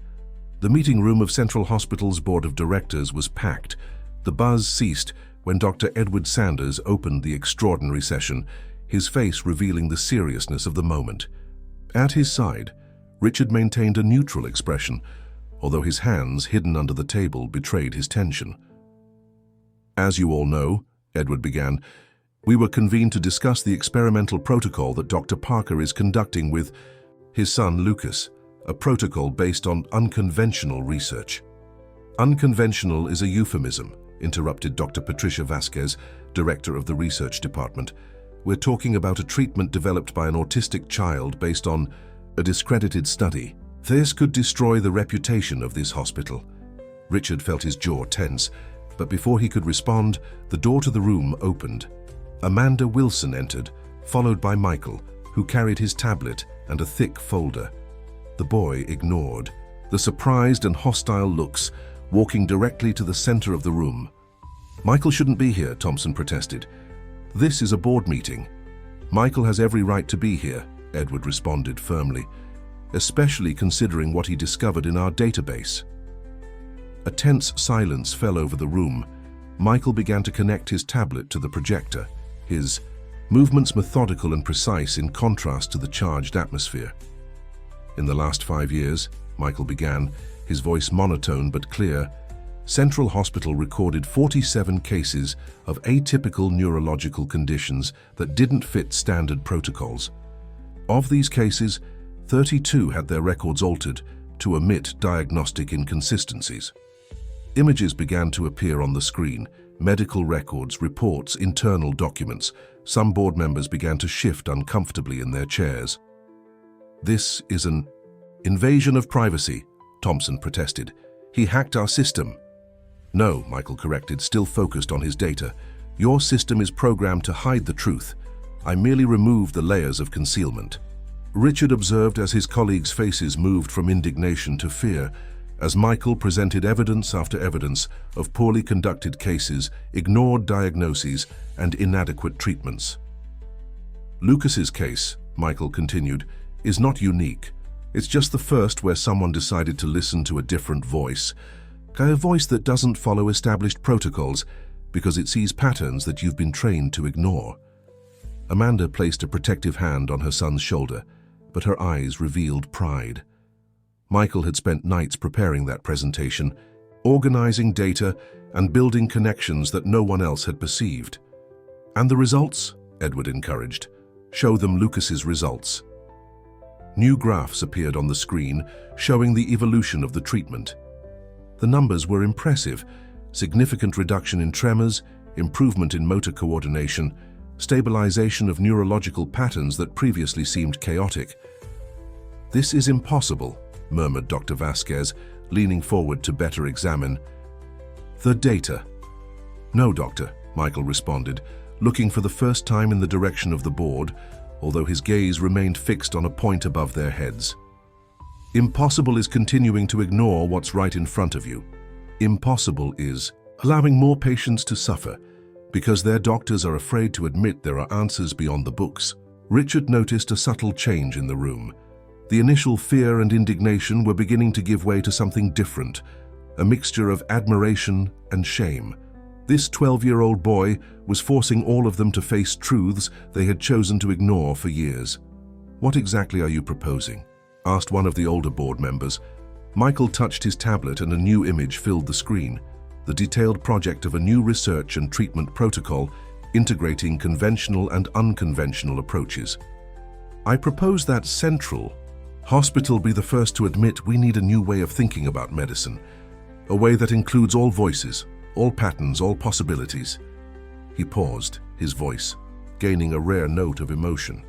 The meeting room of Central Hospital's Board of Directors was packed. The buzz ceased when Dr. Edward Sanders opened the extraordinary session, his face revealing the seriousness of the moment. At his side, Richard maintained a neutral expression, although his hands, hidden under the table, betrayed his tension. "As you all know," Edward began, "we were convened to discuss the experimental protocol that Dr. Parker is conducting with his son Lucas, a protocol based on unconventional research." "Unconventional is a euphemism," interrupted Dr. Patricia Vasquez, director of the research department. "We're talking about a treatment developed by an autistic child based on a discredited study. This could destroy the reputation of this hospital." Richard felt his jaw tense, but before he could respond, the door to the room opened. Amanda Wilson entered, followed by Michael, who carried his tablet and a thick folder. The boy ignored the surprised and hostile looks, walking directly to the center of the room. "Michael shouldn't be here," Thompson protested. "This is a board meeting." "Michael has every right to be here," Edward responded firmly, "especially considering what he discovered in our database." A tense silence fell over the room. Michael began to connect his tablet to the projector, his movements methodical and precise in contrast to the charged atmosphere. "In the last 5 years," Michael began, his voice monotone but clear, Central Hospital recorded 47 cases of atypical neurological conditions that didn't fit standard protocols. Of these cases, 32 had their records altered to omit diagnostic inconsistencies. Images began to appear on the screen, medical records, reports, internal documents. Some board members began to shift uncomfortably in their chairs. This is an invasion of privacy, Thompson protested. He hacked our system. No, Michael corrected, still focused on his data. Your system is programmed to hide the truth. I merely removed the layers of concealment. Richard observed as his colleagues' faces moved from indignation to fear, as Michael presented evidence after evidence of poorly conducted cases, ignored diagnoses, and inadequate treatments. Lucas's case, Michael continued, is not unique. It's just the first where someone decided to listen to a different voice. A voice that doesn't follow established protocols because it sees patterns that you've been trained to ignore. Amanda placed a protective hand on her son's shoulder, but her eyes revealed pride. Michael had spent nights preparing that presentation, organizing data and building connections that no one else had perceived. And the results, Edward encouraged. Show them Lucas's results. New graphs appeared on the screen, showing the evolution of the treatment. The numbers were impressive: significant reduction in tremors, improvement in motor coordination, stabilization of neurological patterns that previously seemed chaotic. This is impossible, murmured Dr. Vasquez, leaning forward to better examine the data. No, doctor, Michael responded, looking for the first time in the direction of the board, although his gaze remained fixed on a point above their heads. Impossible is continuing to ignore what's right in front of you. Impossible is allowing more patients to suffer because their doctors are afraid to admit there are answers beyond the books. Richard noticed a subtle change in the room. The initial fear and indignation were beginning to give way to something different, a mixture of admiration and shame. This 12-year-old boy was forcing all of them to face truths they had chosen to ignore for years. "What exactly are you proposing?" asked one of the older board members. Michael touched his tablet and a new image filled the screen, the detailed project of a new research and treatment protocol integrating conventional and unconventional approaches. "I propose that Central Hospital be the first to admit we need a new way of thinking about medicine, a way that includes all voices, all patterns, all possibilities." He paused, his voice gaining a rare note of emotion.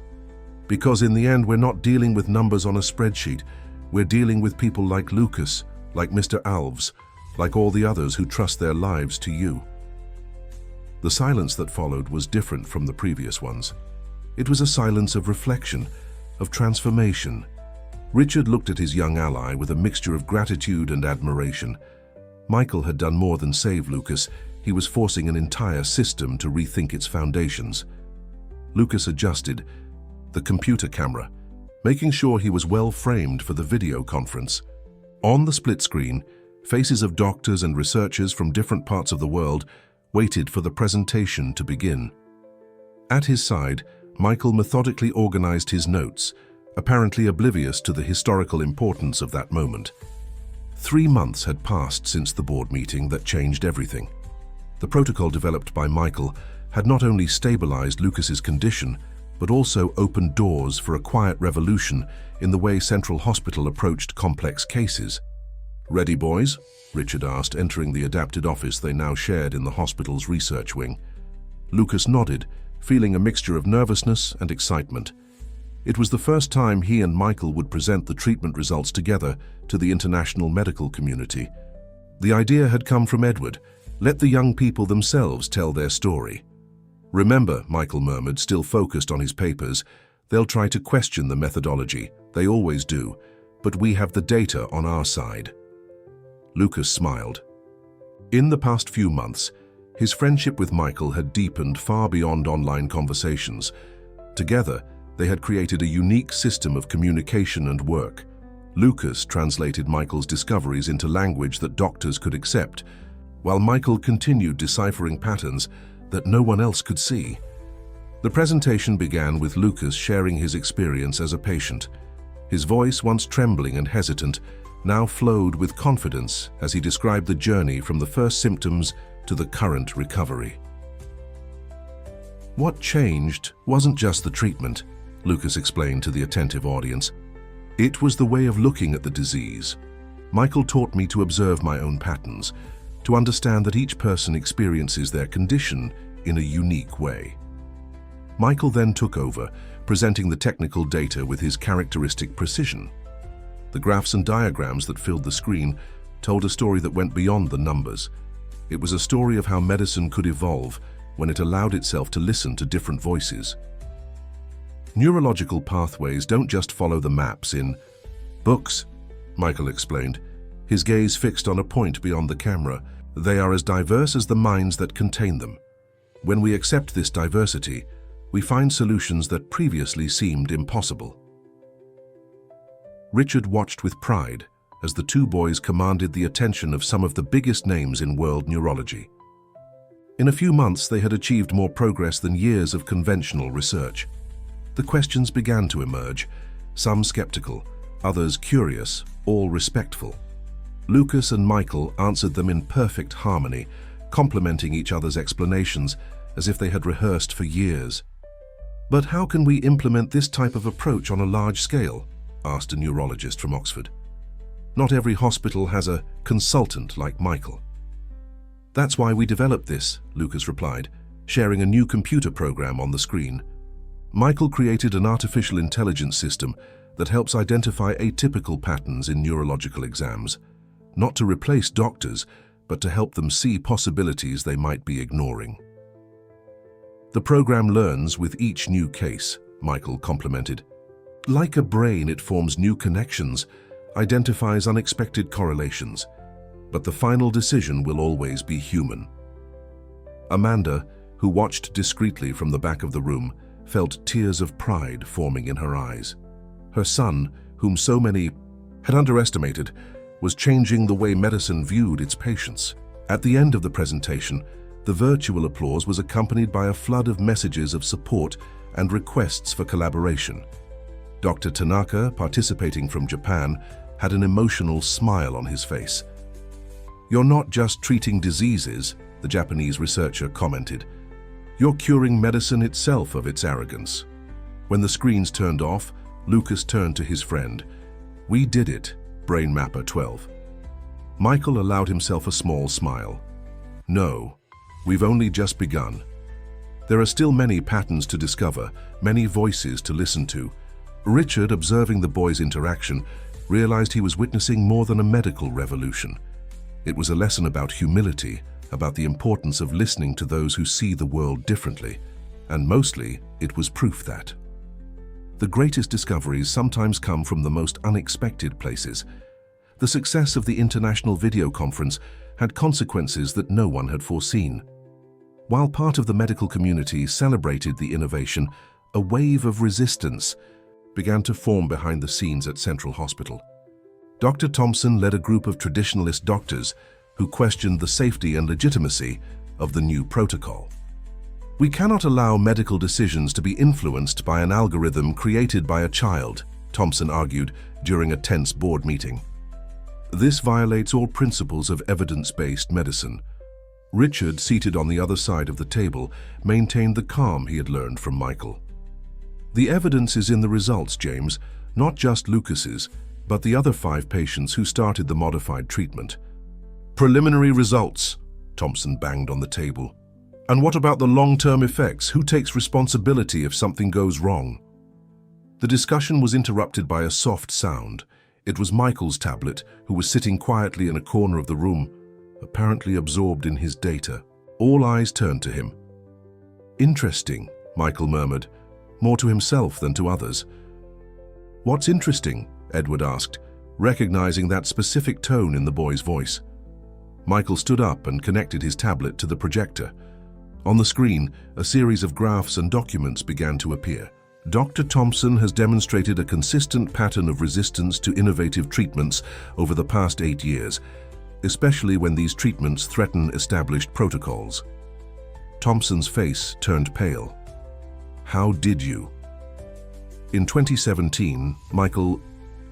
"Because in the end, we're not dealing with numbers on a spreadsheet. We're dealing with people like Lucas, like Mr. Alves, like all the others who trust their lives to you." The silence that followed was different from the previous ones. It was a silence of reflection, of transformation. Richard looked at his young ally with a mixture of gratitude and admiration. Michael had done more than save Lucas. He was forcing an entire system to rethink its foundations. Lucas adjusted the computer camera, making sure he was well framed for the video conference. On the split screen, faces of doctors and researchers from different parts of the world waited for the presentation to begin. At his side, Michael methodically organized his notes, apparently oblivious to the historical importance of that moment. 3 months had passed since the board meeting that changed everything. The protocol developed by Michael had not only stabilized Lucas's condition, but also opened doors for a quiet revolution in the way Central Hospital approached complex cases. "Ready, boys?" Richard asked, entering the adapted office they now shared in the hospital's research wing. Lucas nodded, feeling a mixture of nervousness and excitement. It was the first time he and Michael would present the treatment results together to the international medical community. The idea had come from Edward. Let the young people themselves tell their story. "Remember," Michael murmured, still focused on his papers, "they'll try to question the methodology. They always do. But we have the data on our side." Lucas smiled. In the past few months, his friendship with Michael had deepened far beyond online conversations. Together, they had created a unique system of communication and work. Lucas translated Michael's discoveries into language that doctors could accept, while Michael continued deciphering patterns that no one else could see. The presentation began with Lucas sharing his experience as a patient. His voice, once trembling and hesitant, now flowed with confidence as he described the journey from the first symptoms to the current recovery. "What changed wasn't just the treatment," Lucas explained to the attentive audience. "It was the way of looking at the disease. Michael taught me to observe my own patterns, to understand that each person experiences their condition in a unique way." Michael then took over, presenting the technical data with his characteristic precision. The graphs and diagrams that filled the screen told a story that went beyond the numbers. It was a story of how medicine could evolve when it allowed itself to listen to different voices. Neurological pathways don't just follow the maps in books, Michael explained, his gaze fixed on a point beyond the camera. They are as diverse as the minds that contain them. When we accept this diversity, we find solutions that previously seemed impossible. Richard watched with pride as the two boys commanded the attention of some of the biggest names in world neurology. In a few months, they had achieved more progress than years of conventional research. The questions began to emerge, some skeptical, others curious, all respectful. Lucas and Michael answered them in perfect harmony, complementing each other's explanations as if they had rehearsed for years. "But how can we implement this type of approach on a large scale?" asked a neurologist from Oxford. "Not every hospital has a consultant like Michael." "That's why we developed this," Lucas replied, sharing a new computer program on the screen. Michael created an artificial intelligence system that helps identify atypical patterns in neurological exams, not to replace doctors, but to help them see possibilities they might be ignoring. "The program learns with each new case," Michael complimented. "Like a brain, it forms new connections, identifies unexpected correlations, but the final decision will always be human." Amanda, who watched discreetly from the back of the room, felt tears of pride forming in her eyes. Her son, whom so many had underestimated, was changing the way medicine viewed its patients. At the end of the presentation, the virtual applause was accompanied by a flood of messages of support and requests for collaboration. Dr. Tanaka, participating from Japan, had an emotional smile on his face. "You're not just treating diseases," the Japanese researcher commented. "You're curing medicine itself of its arrogance." When the screens turned off, Lucas turned to his friend. "We did it, Brain Mapper 12. Michael allowed himself a small smile. "No, we've only just begun. There are still many patterns to discover, many voices to listen to." Richard, observing the boys' interaction, realized he was witnessing more than a medical revolution. It was a lesson about humility, about the importance of listening to those who see the world differently, and mostly, it was proof that the greatest discoveries sometimes come from the most unexpected places. The success of the international video conference had consequences that no one had foreseen. While part of the medical community celebrated the innovation, a wave of resistance began to form behind the scenes at Central Hospital. Dr. Thompson led a group of traditionalist doctors who questioned the safety and legitimacy of the new protocol. "We cannot allow medical decisions to be influenced by an algorithm created by a child," Thompson argued during a tense board meeting. "This violates all principles of evidence-based medicine." Richard, seated on the other side of the table, maintained the calm he had learned from Michael. "The evidence is in the results, James, not just Lucas's, but the other 5 patients who started the modified treatment." "Preliminary results," Thompson banged on the table. "And what about the long-term effects? Who takes responsibility if something goes wrong?" The discussion was interrupted by a soft sound. It was Michael's tablet, who was sitting quietly in a corner of the room, apparently absorbed in his data. All eyes turned to him. "Interesting," Michael murmured, more to himself than to others. "What's interesting?" Edward asked, recognizing that specific tone in the boy's voice. Michael stood up and connected his tablet to the projector. On the screen, a series of graphs and documents began to appear. "Dr. Thompson has demonstrated a consistent pattern of resistance to innovative treatments over the past 8 years, especially when these treatments threaten established protocols." Thompson's face turned pale. "How did you?" "In 2017, Michael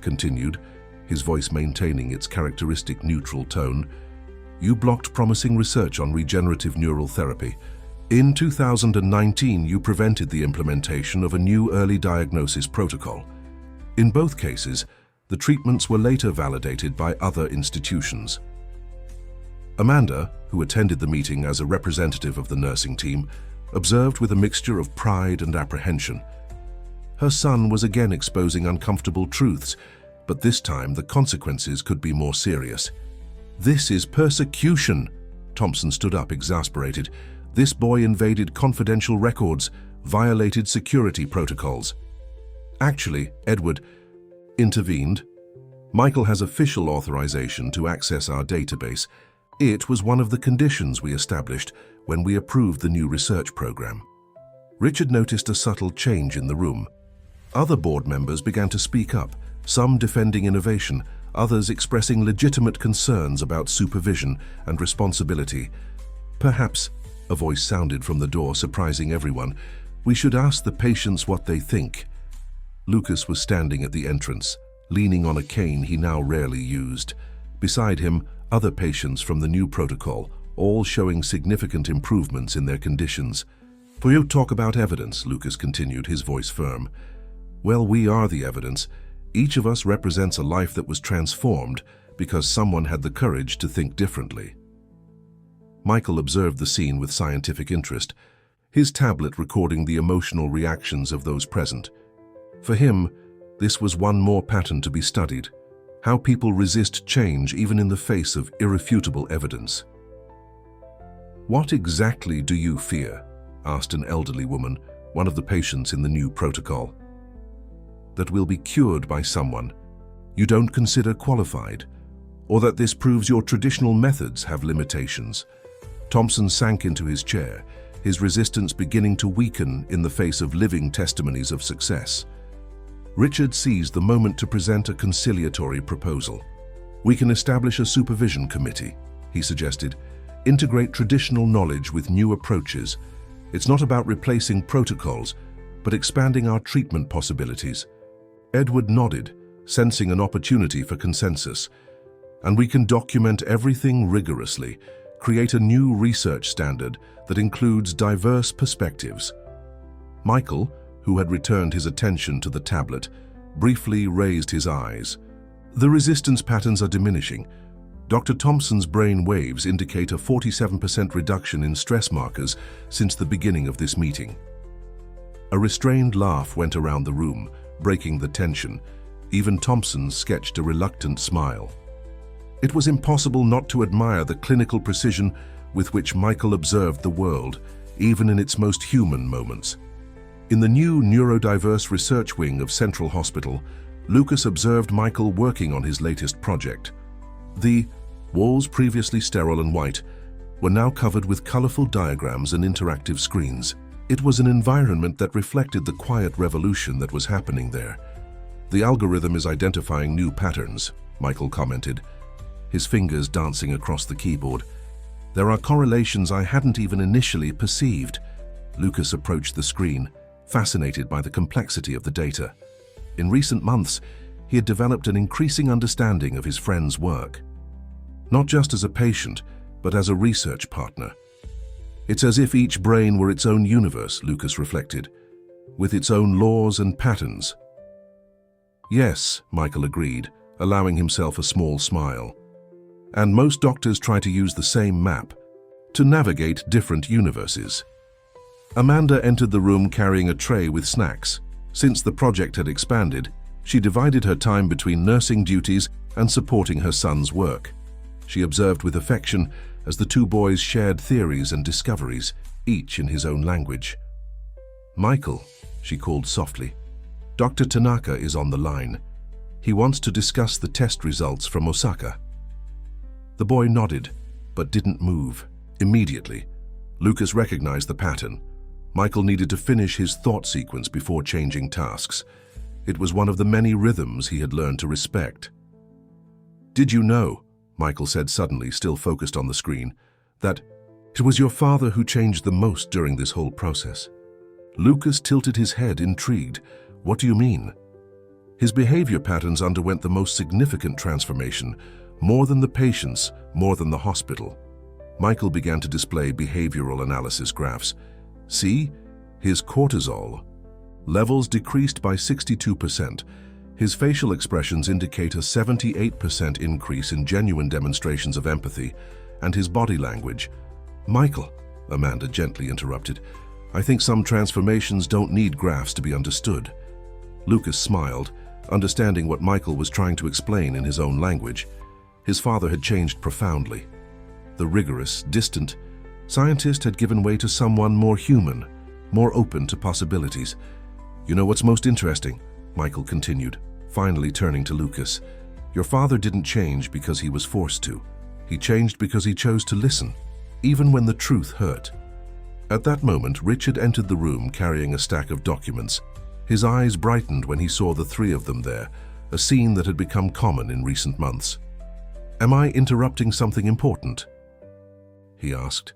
continued, his voice maintaining its characteristic neutral tone, "you blocked promising research on regenerative neural therapy. In 2019, you prevented the implementation of a new early diagnosis protocol. In both cases, the treatments were later validated by other institutions." Amanda, who attended the meeting as a representative of the nursing team, observed with a mixture of pride and apprehension. Her son was again exposing uncomfortable truths, but this time the consequences could be more serious. "This is persecution!" Thompson stood up, exasperated. "This boy invaded confidential records, violated security protocols." "Actually," Edward intervened, "Michael has official authorization to access our database. It was one of the conditions we established when we approved the new research program." Richard noticed a subtle change in the room. Other board members began to speak up, some defending innovation, others expressing legitimate concerns about supervision and responsibility. "Perhaps," a voice sounded from the door, surprising everyone, "we should ask the patients what they think." Lucas was standing at the entrance, leaning on a cane he now rarely used. Beside him, other patients from the new protocol, all showing significant improvements in their conditions. "For you talk about evidence," Lucas continued, his voice firm. "Well, we are the evidence. Each of us represents a life that was transformed because someone had the courage to think differently." Michael observed the scene with scientific interest, his tablet recording the emotional reactions of those present. For him, this was one more pattern to be studied: how people resist change even in the face of irrefutable evidence. "What exactly do you fear?" asked an elderly woman, one of the patients in the new protocol. "That we'll be cured by someone you don't consider qualified, or that this proves your traditional methods have limitations." Thompson sank into his chair, his resistance beginning to weaken in the face of living testimonies of success. Richard seized the moment to present a conciliatory proposal. "We can establish a supervision committee," he suggested. "Integrate traditional knowledge with new approaches. It's not about replacing protocols, but expanding our treatment possibilities." Edward nodded, sensing an opportunity for consensus. "And we can document everything rigorously, create a new research standard that includes diverse perspectives." Michael, who had returned his attention to the tablet, briefly raised his eyes. "The resistance patterns are diminishing. Dr. Thompson's brain waves indicate a 47% reduction in stress markers since the beginning of this meeting." A restrained laugh went around the room, breaking the tension. Even Thompson sketched a reluctant smile. It was impossible not to admire the clinical precision with which Michael observed the world, even in its most human moments. In the new neurodiverse research wing of Central Hospital, Lucas observed Michael working on his latest project. The walls, previously sterile and white, were now covered with colorful diagrams and interactive screens. It was an environment that reflected the quiet revolution that was happening there. "The algorithm is identifying new patterns," Michael commented, his fingers dancing across the keyboard. "There are correlations I hadn't even initially perceived." Lucas approached the screen, fascinated by the complexity of the data. In recent months, he had developed an increasing understanding of his friend's work. Not just as a patient, but as a research partner. "It's as if each brain were its own universe," Lucas reflected, "with its own laws and patterns." "Yes," Michael agreed, allowing himself a small smile. "And most doctors try to use the same map to navigate different universes." Amanda entered the room carrying a tray with snacks. Since the project had expanded, she divided her time between nursing duties and supporting her son's work. She observed with affection as the two boys shared theories and discoveries, each in his own language. "Michael," she called softly, "Dr. Tanaka is on the line. He wants to discuss the test results from Osaka." The boy nodded, but didn't move. Immediately, Lucas recognized the pattern. Michael needed to finish his thought sequence before changing tasks. It was one of the many rhythms he had learned to respect. "Did you know," Michael said suddenly, still focused on the screen, "that it was your father who changed the most during this whole process?" Lucas tilted his head, intrigued. "What do you mean?" "His behavior patterns underwent the most significant transformation, more than the patients, more than the hospital." Michael began to display behavioral analysis graphs. "See, his cortisol levels decreased by 62%. His facial expressions indicate a 78% increase in genuine demonstrations of empathy, and his body language—" "Michael," Amanda gently interrupted, I think some transformations don't need graphs to be understood. Lucas smiled, understanding what Michael was trying to explain in his own language. His father had changed profoundly. The rigorous, distant scientist had given way to someone more human, more open to possibilities. You know what's most interesting? Michael continued, finally turning to Lucas. Your father didn't change because he was forced to. He changed because he chose to listen, even when the truth hurt. At that moment, Richard entered the room carrying a stack of documents. His eyes brightened when he saw the three of them there, a scene that had become common in recent months. Am I interrupting something important? He asked.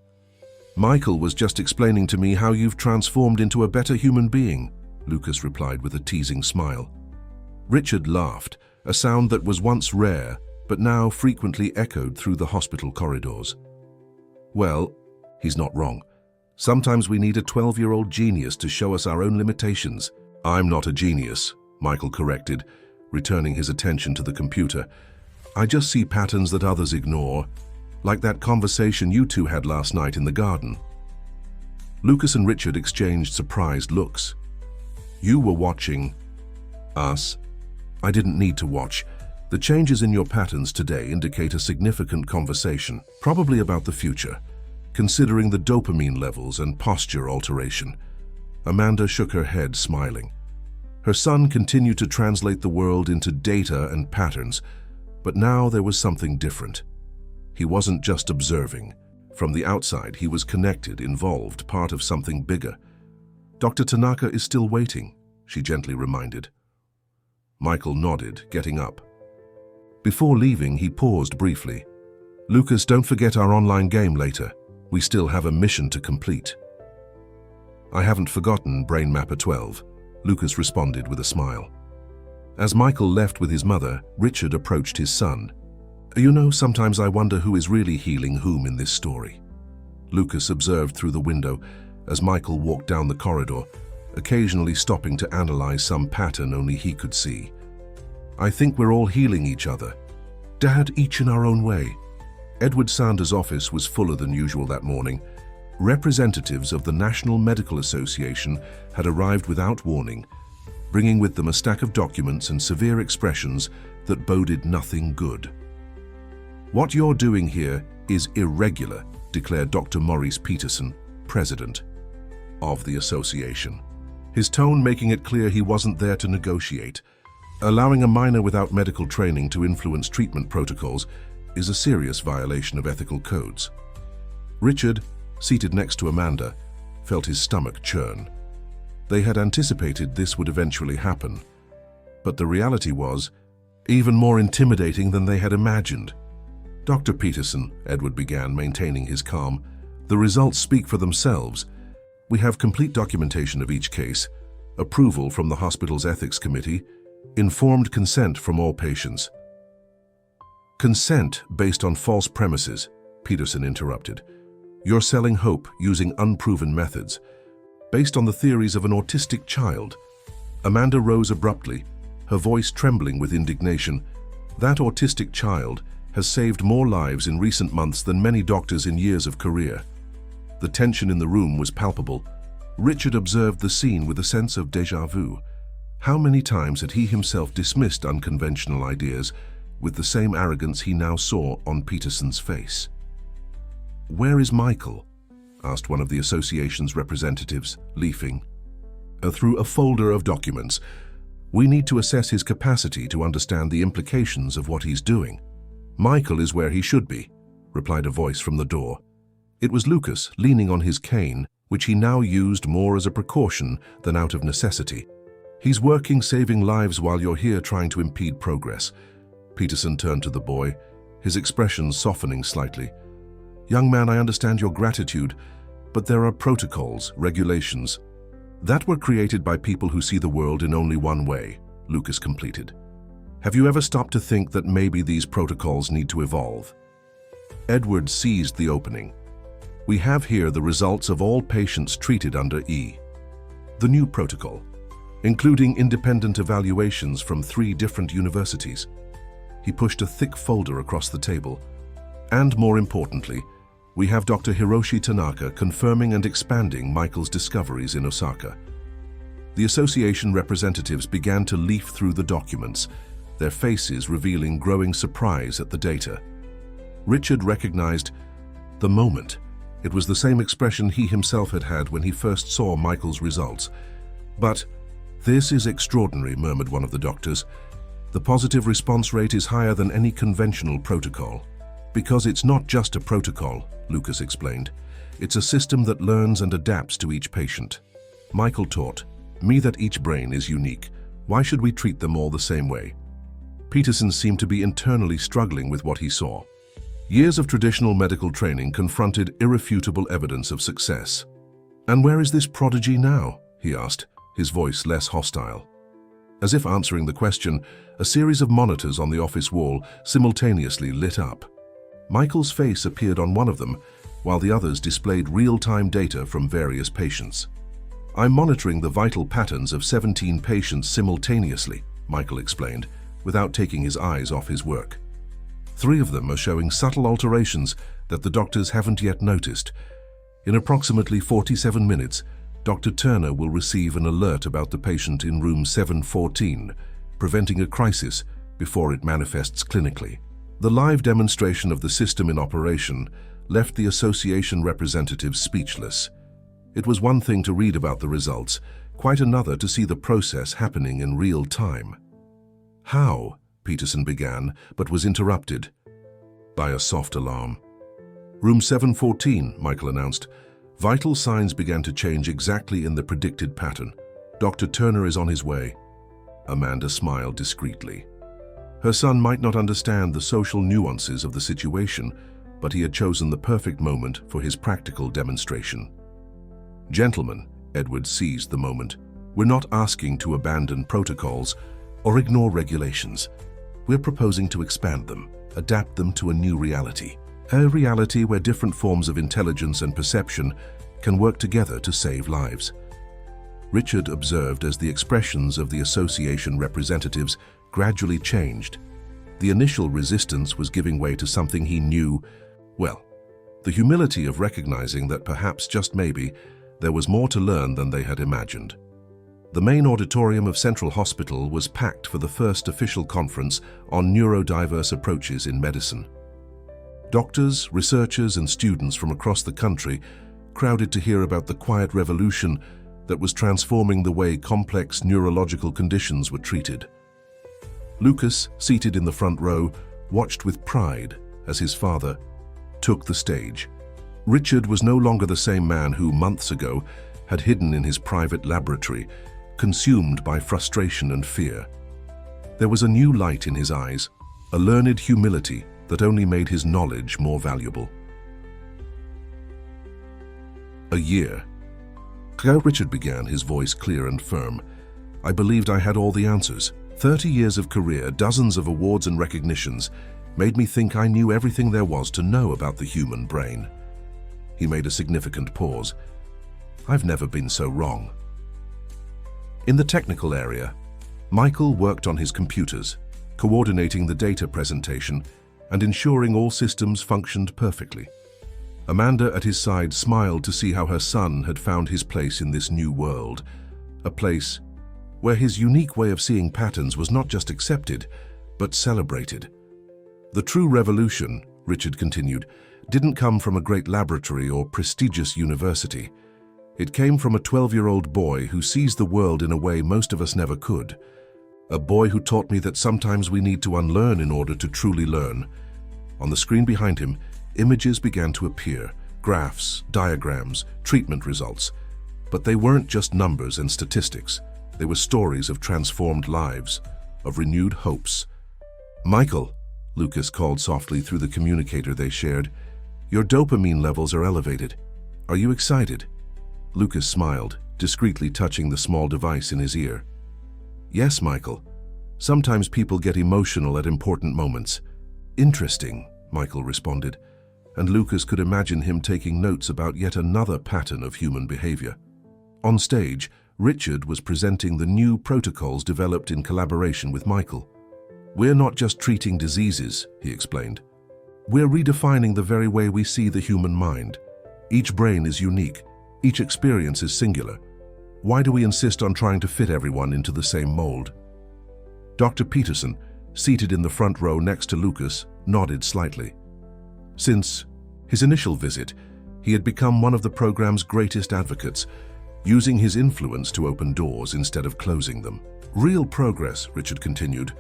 Michael was just explaining to me how you've transformed into a better human being, Lucas replied with a teasing smile. Richard laughed, a sound that was once rare, but now frequently echoed through the hospital corridors. Well, he's not wrong. Sometimes we need a 12-year-old genius to show us our own limitations. I'm not a genius, Michael corrected, returning his attention to the computer. I just see patterns that others ignore, like that conversation you two had last night in the garden. Lucas and Richard exchanged surprised looks. You were watching us. I didn't need to watch. The changes in your patterns today indicate a significant conversation, probably about the future, considering the dopamine levels and posture alteration. Amanda shook her head, smiling. Her son continued to translate the world into data and patterns, but now there was something different. He wasn't just observing. From the outside, he was connected, involved, part of something bigger. Dr. Tanaka is still waiting, she gently reminded. Michael nodded, getting up. Before leaving, he paused briefly. Lucas, don't forget our online game later. We still have a mission to complete. I haven't forgotten Brain Mapper 12, Lucas responded with a smile. As Michael left with his mother, Richard approached his son. You know, sometimes I wonder who is really healing whom in this story. Lucas observed through the window as Michael walked down the corridor, occasionally stopping to analyze some pattern only he could see. I think we're all healing each other. Dad, each in our own way. Edward Sanders' office was fuller than usual that morning. Representatives of the National Medical Association had arrived without warning, bringing with them a stack of documents and severe expressions that boded nothing good. What you're doing here is irregular, declared Dr. Maurice Peterson, president of the association, his tone making it clear he wasn't there to negotiate. Allowing a minor without medical training to influence treatment protocols is a serious violation of ethical codes. Richard, seated next to Amanda, felt his stomach churn. They had anticipated this would eventually happen, but the reality was even more intimidating than they had imagined. Dr. Peterson, Edward began, maintaining his calm, the results speak for themselves. We have complete documentation of each case, approval from the hospital's ethics committee, informed consent from all patients. Consent based on false premises, Peterson interrupted. You're selling hope using unproven methods, based on the theories of an autistic child. Amanda rose abruptly, her voice trembling with indignation. That autistic child has saved more lives in recent months than many doctors in years of career. The tension in the room was palpable. Richard observed the scene with a sense of déjà vu. How many times had he himself dismissed unconventional ideas with the same arrogance he now saw on Peterson's face? Where is Michael? Asked one of the association's representatives, leafing through a folder of documents. We need to assess his capacity to understand the implications of what he's doing. Michael is where he should be, replied a voice from the door. It was Lucas, leaning on his cane, which he now used more as a precaution than out of necessity. He's working, saving lives while you're here trying to impede progress. Peterson turned to the boy, his expression softening slightly. Young man, I understand your gratitude, but there are protocols, regulations, that were created by people who see the world in only one way, Lucas completed. Have you ever stopped to think that maybe these protocols need to evolve? Edward seized the opening. We have here the results of all patients treated under E. The new protocol, including independent evaluations from 3 different universities. He pushed a thick folder across the table. And more importantly, We have Dr. Hiroshi Tanaka confirming and expanding Michael's discoveries in Osaka. The association representatives began to leaf through the documents, their faces revealing growing surprise at the data. Richard recognized the moment. It was the same expression he himself had had when he first saw Michael's results. But, "This is extraordinary," murmured one of the doctors. "The positive response rate is higher than any conventional protocol." "Because it's not just a protocol," Lucas explained. "It's a system that learns and adapts to each patient." Michael taught me that each brain is unique. Why should we treat them all the same way? Peterson seemed to be internally struggling with what he saw. Years of traditional medical training confronted irrefutable evidence of success. "And where is this prodigy now?" he asked, his voice less hostile. As if answering the question, a series of monitors on the office wall simultaneously lit up. Michael's face appeared on one of them, while the others displayed real-time data from various patients. "I'm monitoring the vital patterns of 17 patients simultaneously," Michael explained, without taking his eyes off his work. 3 of them are showing subtle alterations that the doctors haven't yet noticed. In approximately 47 minutes, Dr. Turner will receive an alert about the patient in room 714, preventing a crisis before it manifests clinically. The live demonstration of the system in operation left the association representatives speechless. It was one thing to read about the results, quite another to see the process happening in real time. "How?" Peterson began, but was interrupted by a soft alarm. "Room 714, Michael announced. Vital signs began to change exactly in the predicted pattern. Dr. Turner is on his way." Amanda smiled discreetly. Her son might not understand the social nuances of the situation, but he had chosen the perfect moment for his practical demonstration. "Gentlemen," Edward seized the moment, "we're not asking to abandon protocols or ignore regulations. We're proposing to expand them, adapt them to a new reality. A reality where different forms of intelligence and perception can work together to save lives." Richard observed as the expressions of the association representatives gradually changed. The initial resistance was giving way to something he knew well. The humility of recognizing that perhaps, just maybe, there was more to learn than they had imagined. The main auditorium of Central Hospital was packed for the first official conference on neurodiverse approaches in medicine. Doctors, researchers, and students from across the country crowded to hear about the quiet revolution that was transforming the way complex neurological conditions were treated. Lucas, seated in the front row, watched with pride as his father took the stage. Richard was no longer the same man who, months ago, had hidden in his private laboratory, consumed by frustration and fear. There was a new light in his eyes, a learned humility that only made his knowledge more valuable. "A year." Richard began, his voice clear and firm. "I believed I had all the answers. 30 years of career, dozens of awards and recognitions, made me think I knew everything there was to know about the human brain." He made a significant pause. "I've never been so wrong." In the technical area, Michael worked on his computers, coordinating the data presentation and ensuring all systems functioned perfectly. Amanda at his side smiled to see how her son had found his place in this new world, a place where his unique way of seeing patterns was not just accepted, but celebrated. "The true revolution," Richard continued, "didn't come from a great laboratory or prestigious university. It came from a 12-year-old boy who sees the world in a way most of us never could. A boy who taught me that sometimes we need to unlearn in order to truly learn." On the screen behind him, images began to appear, graphs, diagrams, treatment results. But they weren't just numbers and statistics. They were stories of transformed lives, of renewed hopes. "Michael," Lucas called softly through the communicator they shared, "your dopamine levels are elevated. Are you excited?" Lucas smiled, discreetly touching the small device in his ear. "Yes, Michael. Sometimes people get emotional at important moments." "Interesting," Michael responded, and Lucas could imagine him taking notes about yet another pattern of human behavior. On stage, Richard was presenting the new protocols developed in collaboration with Michael. "We're not just treating diseases," he explained. We're redefining the very way we see the human mind. Each brain is unique. Each experience is singular. Why do we insist on trying to fit everyone into the same mold? Dr. Peterson, seated in the front row next to Lucas, nodded slightly. Since his initial visit, he had become one of the program's greatest advocates, using his influence to open doors instead of closing them. Real progress, Richard continued,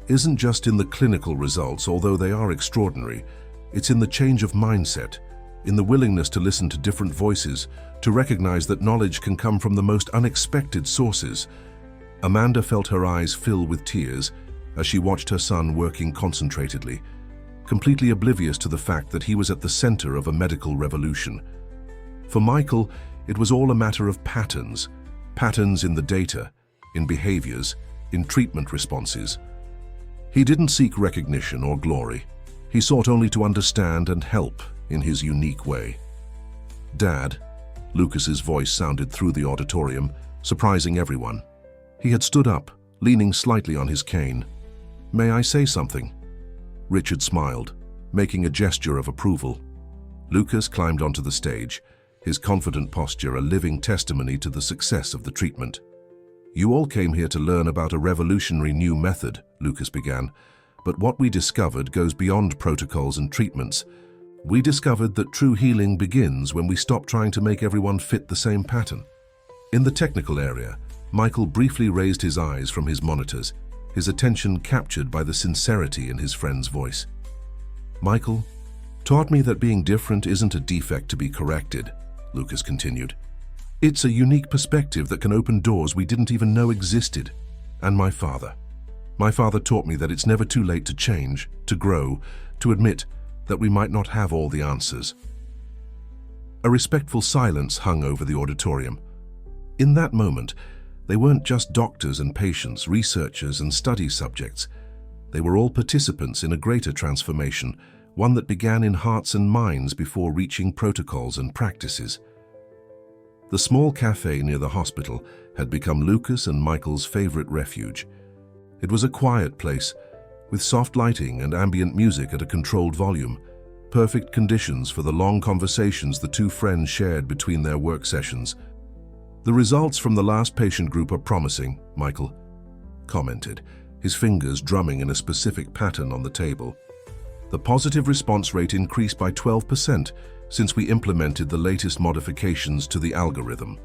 isn't just in the clinical results, although they are extraordinary. It's in the change of mindset, in the willingness to listen to different voices, to recognize that knowledge can come from the most unexpected sources. Amanda felt her eyes fill with tears as she watched her son working concentratedly, completely oblivious to the fact that he was at the center of a medical revolution. For Michael, it was all a matter of patterns in the data, in behaviors, in treatment responses. He didn't seek recognition or glory. He sought only to understand and help in his unique way. "Dad," Lucas's voice sounded through the auditorium, surprising everyone. He had stood up, leaning slightly on his cane. "May I say something?" Richard smiled, making a gesture of approval. Lucas climbed onto the stage, his confident posture a living testimony to the success of the treatment. "You all came here to learn about a revolutionary new method," Lucas began, "but what we discovered goes beyond protocols and treatments. We discovered that true healing begins when we stop trying to make everyone fit the same pattern." In the technical area, Michael briefly raised his eyes from his monitors, his attention captured by the sincerity in his friend's voice. "Michael taught me that being different isn't a defect to be corrected," Lucas continued. "It's a unique perspective that can open doors we didn't even know existed. And my father taught me that it's never too late to change, to grow, to admit that we might not have all the answers." A respectful silence hung over the auditorium. In that moment, they weren't just doctors and patients, researchers and study subjects. They were all participants in a greater transformation, one that began in hearts and minds before reaching protocols and practices. The small cafe near the hospital had become Lucas and Michael's favorite refuge. It was a quiet place, with soft lighting and ambient music at a controlled volume, perfect conditions for the long conversations the two friends shared between their work sessions. "The results from the last patient group are promising," Michael commented, his fingers drumming in a specific pattern on the table. "The positive response rate increased by 12% since we implemented the latest modifications to the algorithm."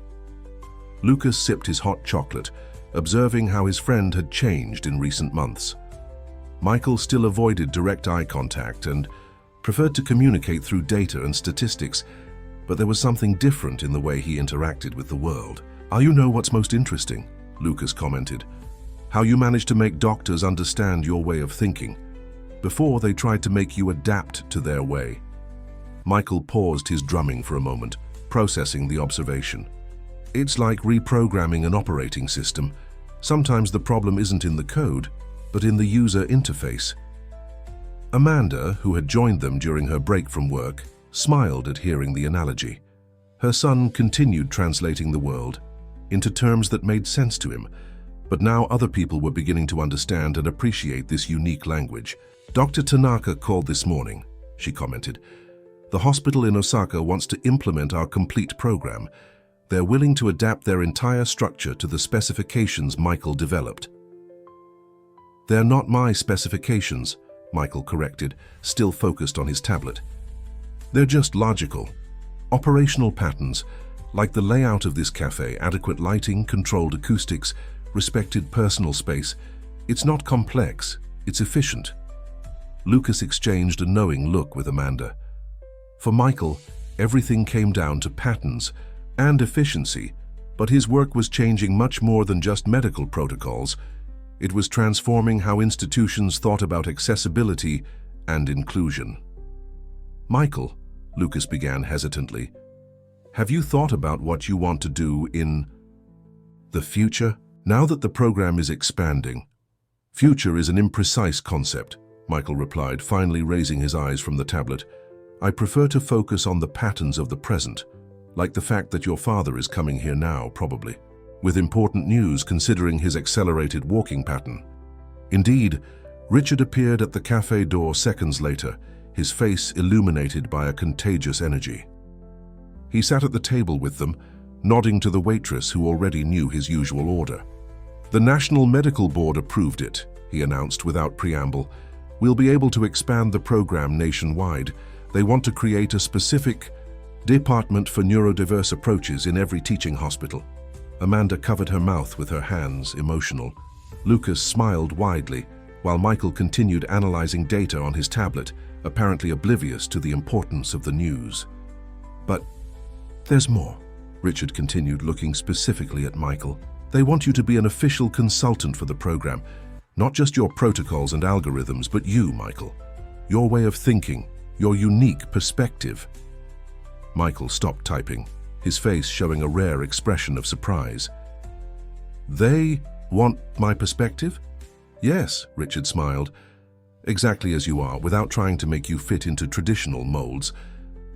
Lucas sipped his hot chocolate, observing how his friend had changed in recent months. Michael still avoided direct eye contact and preferred to communicate through data and statistics, but there was something different in the way he interacted with the world. "You know what's most interesting?" Lucas commented. "How you managed to make doctors understand your way of thinking. Before, they tried to make you adapt to their way." Michael paused his drumming for a moment, processing the observation. "It's like reprogramming an operating system. Sometimes the problem isn't in the code, but in the user interface." Amanda, who had joined them during her break from work, smiled at hearing the analogy. Her son continued translating the world into terms that made sense to him, but now other people were beginning to understand and appreciate this unique language. "Dr. Tanaka called this morning," she commented. "The hospital in Osaka wants to implement our complete program. They're willing to adapt their entire structure to the specifications Michael developed." "They're not my specifications," Michael corrected, still focused on his tablet. "They're just logical. Operational patterns, like the layout of this cafe, adequate lighting, controlled acoustics, respected personal space. It's not complex, it's efficient." Lucas exchanged a knowing look with Amanda. For Michael, everything came down to patterns and efficiency, but his work was changing much more than just medical protocols. It was transforming how institutions thought about accessibility and inclusion. "Michael," Lucas began hesitantly, "have you thought about what you want to do in the future? Now that the program is expanding." "Future is an imprecise concept," Michael replied, finally raising his eyes from the tablet. "I prefer to focus on the patterns of the present, like the fact that your father is coming here now, probably, with important news considering his accelerated walking pattern." Indeed, Richard appeared at the cafe door seconds later, his face illuminated by a contagious energy. He sat at the table with them, nodding to the waitress who already knew his usual order. "The National Medical Board approved it," he announced without preamble. "We'll be able to expand the program nationwide. They want to create a specific department for neurodiverse approaches in every teaching hospital." Amanda covered her mouth with her hands, emotional. Lucas smiled widely, while Michael continued analyzing data on his tablet, apparently oblivious to the importance of the news. "But there's more," Richard continued, looking specifically at Michael. "They want you to be an official consultant for the program. Not just your protocols and algorithms, but you, Michael. Your way of thinking, your unique perspective." Michael stopped typing, his face showing a rare expression of surprise. "They want my perspective?" "Yes," Richard smiled. "Exactly as you are, without trying to make you fit into traditional molds.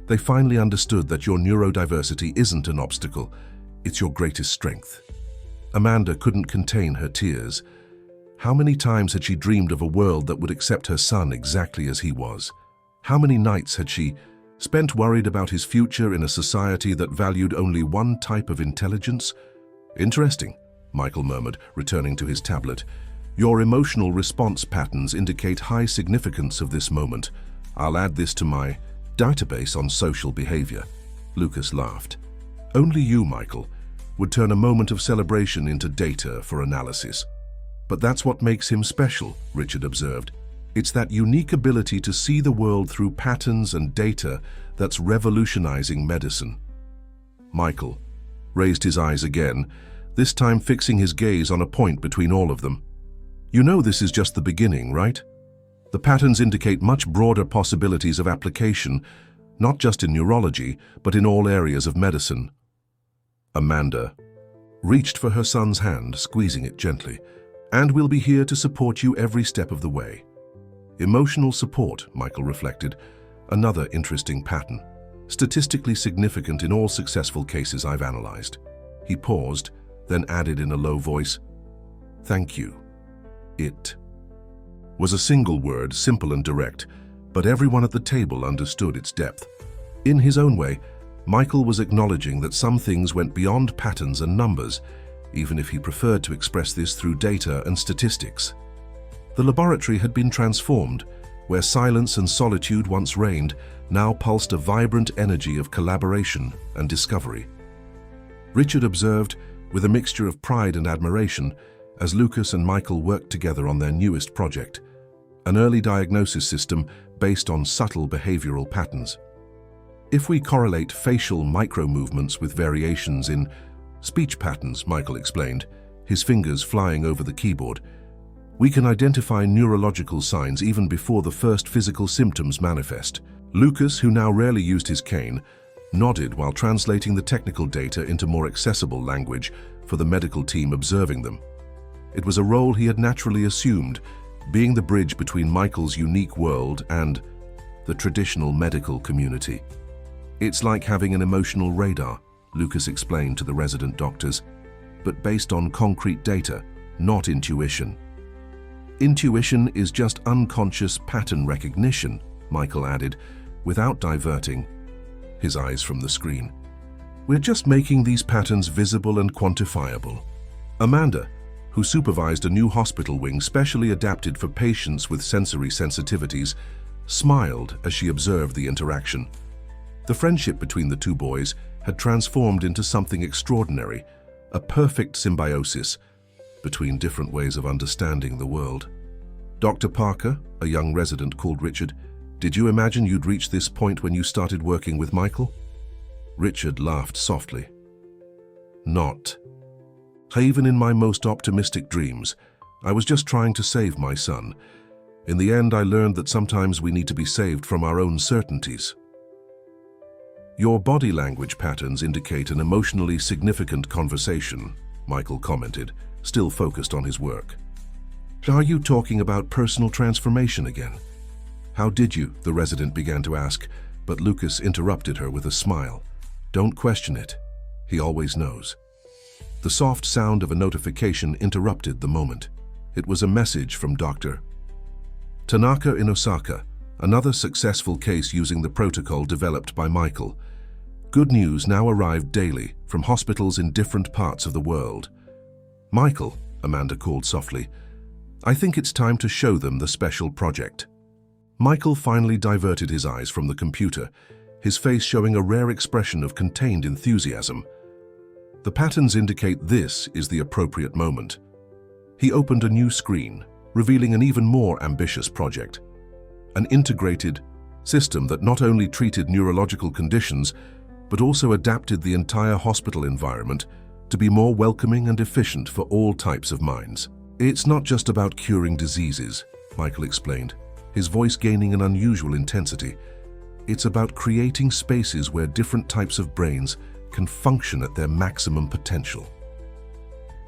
They finally understood that your neurodiversity isn't an obstacle, it's your greatest strength." Amanda couldn't contain her tears. How many times had she dreamed of a world that would accept her son exactly as he was? How many nights had she spent worried about his future in a society that valued only one type of intelligence? "Interesting," Michael murmured, returning to his tablet. "Your emotional response patterns indicate high significance of this moment. I'll add this to my database on social behavior." Lucas laughed. "Only you, Michael, would turn a moment of celebration into data for analysis." "But that's what makes him special," Richard observed. "It's that unique ability to see the world through patterns and data that's revolutionizing medicine." Michael raised his eyes again, this time fixing his gaze on a point between all of them. "You know this is just the beginning, right? The patterns indicate much broader possibilities of application, not just in neurology, but in all areas of medicine." Amanda reached for her son's hand, squeezing it gently. "And we'll be here to support you every step of the way." Emotional support, Michael reflected, another interesting pattern, statistically significant in all successful cases I've analyzed. He paused, then added in a low voice, "Thank you." It was a single word, simple and direct, but everyone at the table understood its depth. In his own way, Michael was acknowledging that some things went beyond patterns and numbers, even if he preferred to express this through data and statistics. The laboratory had been transformed. Where silence and solitude once reigned, now pulsed a vibrant energy of collaboration and discovery. Richard observed, with a mixture of pride and admiration, as Lucas and Michael worked together on their newest project, an early diagnosis system based on subtle behavioral patterns. "If we correlate facial micro-movements with variations in speech patterns," Michael explained, his fingers flying over the keyboard, "we can identify neurological signs even before the first physical symptoms manifest." Lucas, who now rarely used his cane, nodded while translating the technical data into more accessible language for the medical team observing them. It was a role he had naturally assumed, being the bridge between Michael's unique world and the traditional medical community. "It's like having an emotional radar," Lucas explained to the resident doctors, "but based on concrete data, not intuition." "Intuition is just unconscious pattern recognition," Michael added, without diverting his eyes from the screen. "We're just making these patterns visible and quantifiable." Amanda, who supervised a new hospital wing specially adapted for patients with sensory sensitivities, smiled as she observed the interaction. The friendship between the two boys had transformed into something extraordinary, a perfect symbiosis between different ways of understanding the world. "Dr. Parker," a young resident called Richard, "did you imagine you'd reach this point when you started working with Michael?" Richard laughed softly. "Not. Even in my most optimistic dreams, I was just trying to save my son. In the end, I learned that sometimes we need to be saved from our own certainties." "Your body language patterns indicate an emotionally significant conversation," Michael commented, still focused on his work. "Are you talking about personal transformation again?" "How did you?" the resident began to ask, but Lucas interrupted her with a smile. "Don't question it. He always knows." The soft sound of a notification interrupted the moment. It was a message from Dr. Tanaka in Osaka, Another successful case using the protocol developed by Michael. Good news now arrived daily from hospitals in different parts of the world. "Michael," Amanda called softly, "I think it's time to show them the special project." Michael finally diverted his eyes from the computer, his face showing a rare expression of contained enthusiasm. The patterns indicate this is the appropriate moment. He opened a new screen, revealing an even more ambitious project. An integrated system that not only treated neurological conditions, but also adapted the entire hospital environment to be more welcoming and efficient for all types of minds. "It's not just about curing diseases," Michael explained, his voice gaining an unusual intensity. "It's about creating spaces where different types of brains can function at their maximum potential."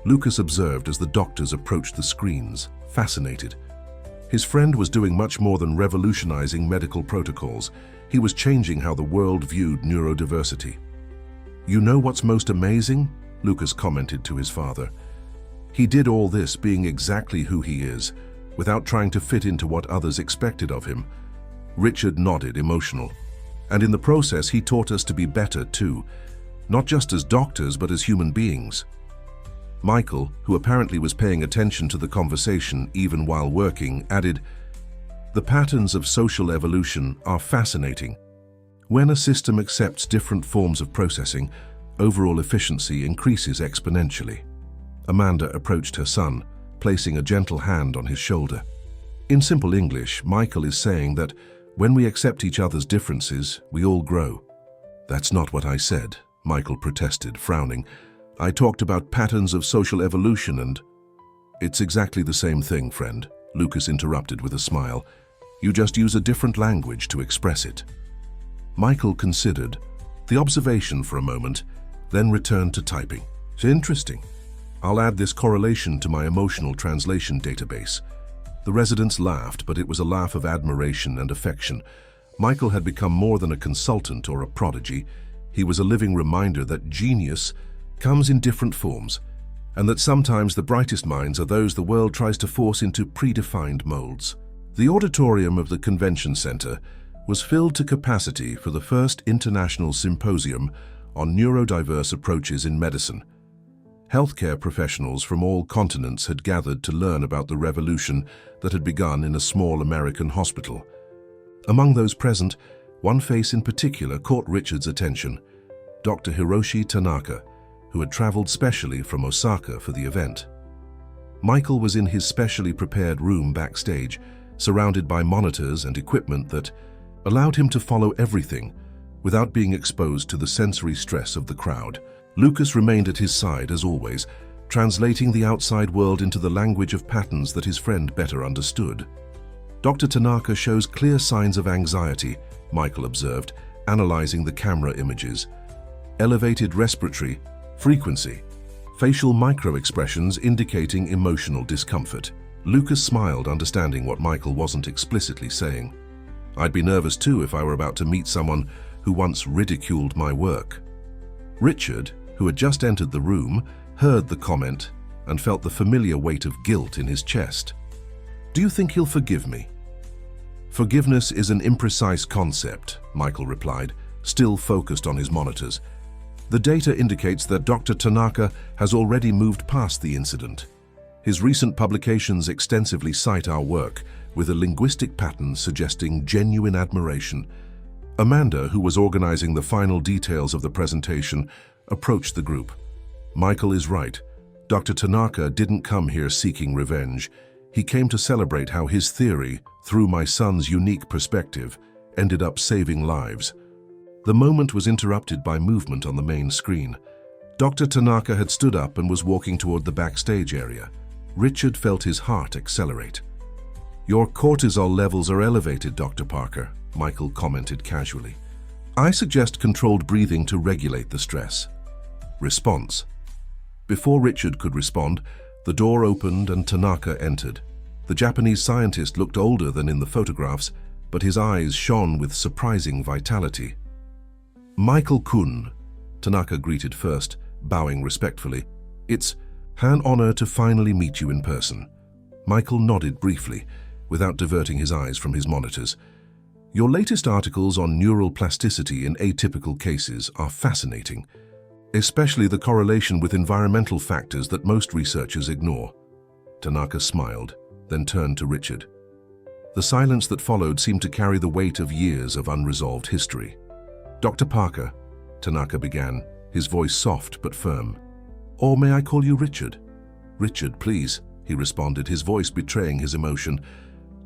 Lucas observed as the doctors approached the screens, fascinated. His friend was doing much more than revolutionizing medical protocols. He was changing how the world viewed neurodiversity. "You know what's most amazing?" Lucas commented to his father. "He did all this being exactly who he is, without trying to fit into what others expected of him." Richard nodded, emotional. "And in the process, he taught us to be better too, not just as doctors, but as human beings." Michael, who apparently was paying attention to the conversation even while working, added, "The patterns of social evolution are fascinating. When a system accepts different forms of processing, overall efficiency increases exponentially." Amanda approached her son, placing a gentle hand on his shoulder. In simple English, Michael is saying that when we accept each other's differences, we all grow. "That's not what I said," Michael protested, frowning. "I talked about patterns of social evolution and—" "It's exactly the same thing, friend," Lucas interrupted with a smile. "You just use a different language to express it." Michael considered the observation for a moment, then returned to typing. "It's interesting. I'll add this correlation to my emotional translation database." The residents laughed, but it was a laugh of admiration and affection. Michael had become more than a consultant or a prodigy. He was a living reminder that genius comes in different forms, and that sometimes the brightest minds are those the world tries to force into predefined molds. The auditorium of the convention center was filled to capacity for the first international symposium on neurodiverse approaches in medicine. Healthcare professionals from all continents had gathered to learn about the revolution that had begun in a small American hospital. Among those present, one face in particular caught Richard's attention: Dr. Hiroshi Tanaka, who had traveled specially from Osaka for the event. Michael was in his specially prepared room backstage, surrounded by monitors and equipment that allowed him to follow everything without being exposed to the sensory stress of the crowd. Lucas remained at his side as always, translating the outside world into the language of patterns that his friend better understood. "Dr. Tanaka shows clear signs of anxiety," Michael observed, analyzing the camera images. "Elevated respiratory frequency, facial micro-expressions indicating emotional discomfort." Lucas smiled, understanding what Michael wasn't explicitly saying. "I'd be nervous too if I were about to meet someone who once ridiculed my work." Richard, who had just entered the room, heard the comment and felt the familiar weight of guilt in his chest. "Do you think he'll forgive me?" "Forgiveness is an imprecise concept," Michael replied, still focused on his monitors. "The data indicates that Dr. Tanaka has already moved past the incident. His recent publications extensively cite our work, with a linguistic pattern suggesting genuine admiration." Amanda, who was organizing the final details of the presentation, approached the group. "Michael is right. Dr. Tanaka didn't come here seeking revenge. He came to celebrate how his theory, through my son's unique perspective, ended up saving lives." The moment was interrupted by movement on the main screen. Dr. Tanaka had stood up and was walking toward the backstage area. Richard felt his heart accelerate. "Your cortisol levels are elevated, Dr. Parker," Michael commented casually. "I suggest controlled breathing to regulate the stress." Response. Before Richard could respond, the door opened and Tanaka entered. The Japanese scientist looked older than in the photographs, but his eyes shone with surprising vitality. "Michael-kun," Tanaka greeted first, bowing respectfully. "It's an honor to finally meet you in person." Michael nodded briefly, without diverting his eyes from his monitors. Your latest articles on neural plasticity in atypical cases are fascinating, especially the correlation with environmental factors that most researchers ignore. Tanaka smiled, then turned to Richard. The silence that followed seemed to carry the weight of years of unresolved history. "Dr. Parker," Tanaka began, his voice soft but firm. "Or may I call you Richard?" "Richard, please," he responded, his voice betraying his emotion.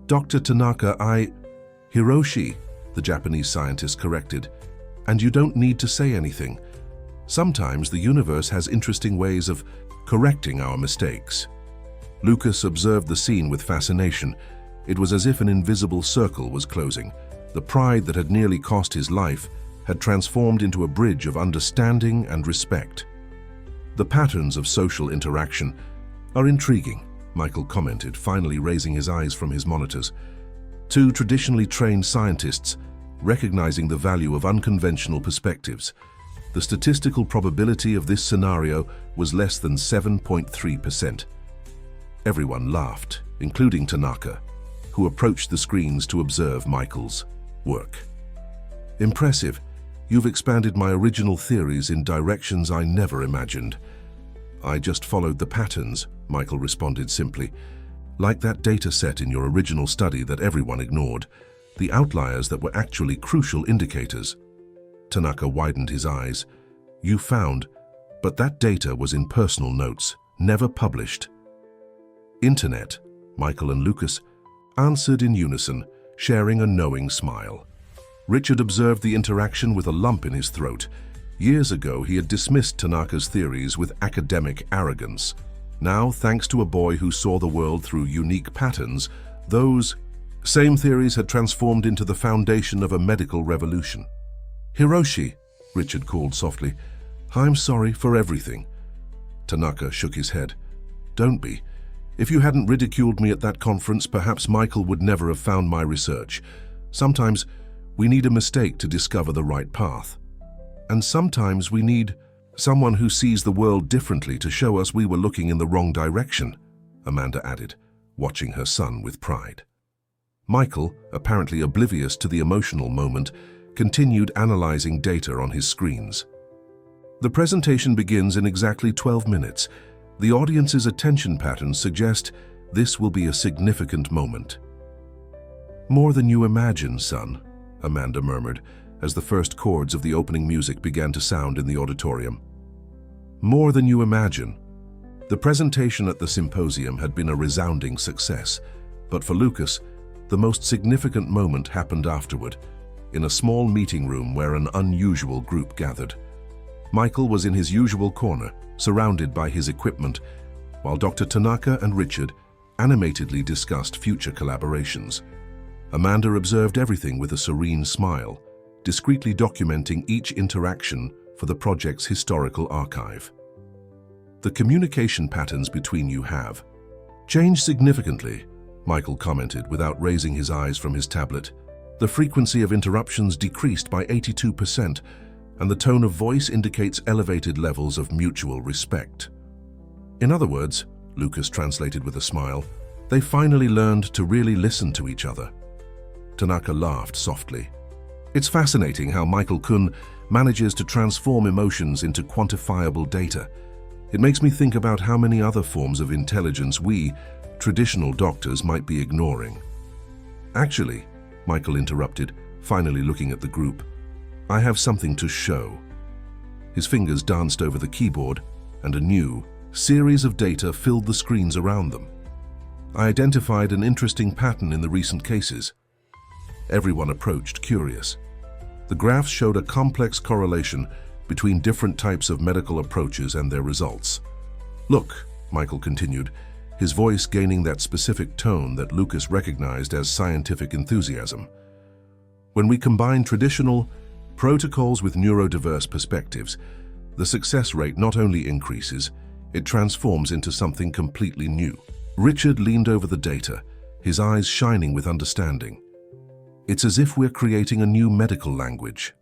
"Dr. Tanaka, Hiroshi," the Japanese scientist corrected. "And you don't need to say anything. Sometimes the universe has interesting ways of correcting our mistakes." Lucas observed the scene with fascination. It was as if an invisible circle was closing. The pride that had nearly cost his life had transformed into a bridge of understanding and respect. "The patterns of social interaction are intriguing," Michael commented, finally raising his eyes from his monitors. Two traditionally trained scientists recognizing the value of unconventional perspectives. The statistical probability of this scenario was less than 7.3%. Everyone laughed, including Tanaka, who approached the screens to observe Michael's work. "Impressive. You've expanded my original theories in directions I never imagined." "I just followed the patterns," Michael responded simply. "Like that data set in your original study that everyone ignored, the outliers that were actually crucial indicators." Tanaka widened his eyes. "You found, but that data was in personal notes, never published." "Internet," Michael and Lucas answered in unison, sharing a knowing smile. Richard observed the interaction with a lump in his throat. Years ago, he had dismissed Tanaka's theories with academic arrogance. Now, thanks to a boy who saw the world through unique patterns, those same theories had transformed into the foundation of a medical revolution. "Hiroshi," Richard called softly, "I'm sorry for everything." Tanaka shook his head. "Don't be. If you hadn't ridiculed me at that conference, perhaps Michael would never have found my research. Sometimes we need a mistake to discover the right path. And sometimes we need someone who sees the world differently to show us we were looking in the wrong direction," Amanda added, watching her son with pride. Michael, apparently oblivious to the emotional moment, continued analyzing data on his screens. The presentation begins in exactly 12 minutes. The audience's attention patterns suggest this will be a significant moment. "More than you imagine, son," Amanda murmured, as the first chords of the opening music began to sound in the auditorium. "More than you imagine." The presentation at the symposium had been a resounding success, but for Lucas, the most significant moment happened afterward, in a small meeting room where an unusual group gathered. Michael was in his usual corner, surrounded by his equipment, while Dr. Tanaka and Richard animatedly discussed future collaborations. Amanda observed everything with a serene smile, discreetly documenting each interaction for the project's historical archive. "The communication patterns between you have changed significantly," Michael commented without raising his eyes from his tablet. "The frequency of interruptions decreased by 82%, and the tone of voice indicates elevated levels of mutual respect." "In other words," Lucas translated with a smile, "they finally learned to really listen to each other." Tanaka laughed softly. "It's fascinating how Michael-kun manages to transform emotions into quantifiable data. It makes me think about how many other forms of intelligence we, traditional doctors, might be ignoring." "Actually," Michael interrupted, finally looking at the group, "I have something to show." His fingers danced over the keyboard, and a new series of data filled the screens around them. "I identified an interesting pattern in the recent cases." Everyone approached, curious. The graphs showed a complex correlation between different types of medical approaches and their results. "Look," Michael continued, his voice gaining that specific tone that Lucas recognized as scientific enthusiasm. "When we combine traditional protocols with neurodiverse perspectives, the success rate not only increases, it transforms into something completely new." Richard leaned over the data, his eyes shining with understanding. "It's as if we're creating a new medical language."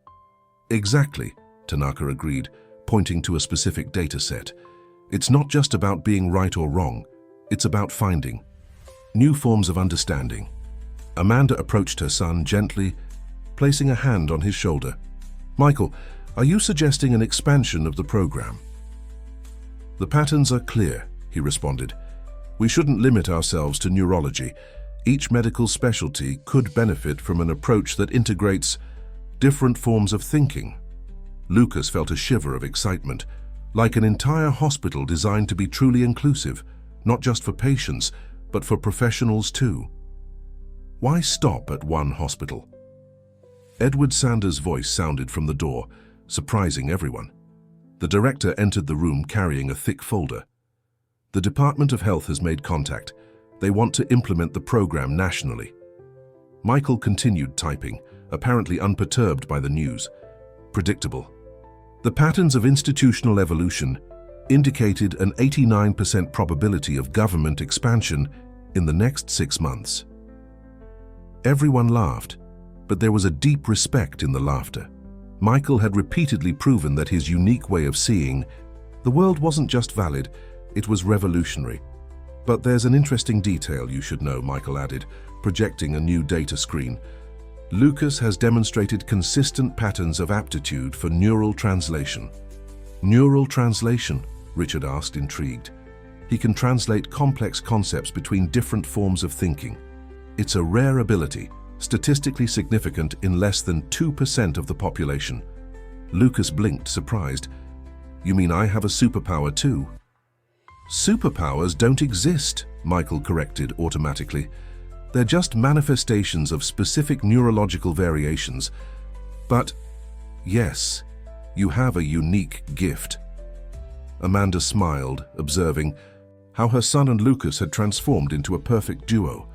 "Exactly," Tanaka agreed, pointing to a specific data set. "It's not just about being right or wrong, it's about finding new forms of understanding." Amanda approached her son gently placing a hand on his shoulder. "Michael, are you suggesting an expansion of the program?" "The patterns are clear," he responded. "We shouldn't limit ourselves to neurology. Each medical specialty could benefit from an approach that integrates different forms of thinking." Lucas felt a shiver of excitement, like an entire hospital designed to be truly inclusive, not just for patients, but for professionals too. Why stop at one hospital? Edward Sanders' voice sounded from the door, surprising everyone. The director entered the room carrying a thick folder. "The Department of Health has made contact. They want to implement the program nationally." Michael continued typing, apparently unperturbed by the news. Predictable. The patterns of institutional evolution indicated an 89% probability of government expansion in the next 6 months. Everyone laughed, but there was a deep respect in the laughter. Michael had repeatedly proven that his unique way of seeing the world wasn't just valid, it was revolutionary. "But there's an interesting detail you should know," Michael added, projecting a new data screen. "Lucas has demonstrated consistent patterns of aptitude for neural translation." "Neural translation?" Richard asked, intrigued. "He can translate complex concepts between different forms of thinking. It's a rare ability, statistically significant in less than 2% of the population." Lucas blinked, surprised. "You mean I have a superpower too?" "Superpowers don't exist," Michael corrected automatically. "They're just manifestations of specific neurological variations. But yes, you have a unique gift." Amanda smiled, observing how her son and Lucas had transformed into a perfect duo,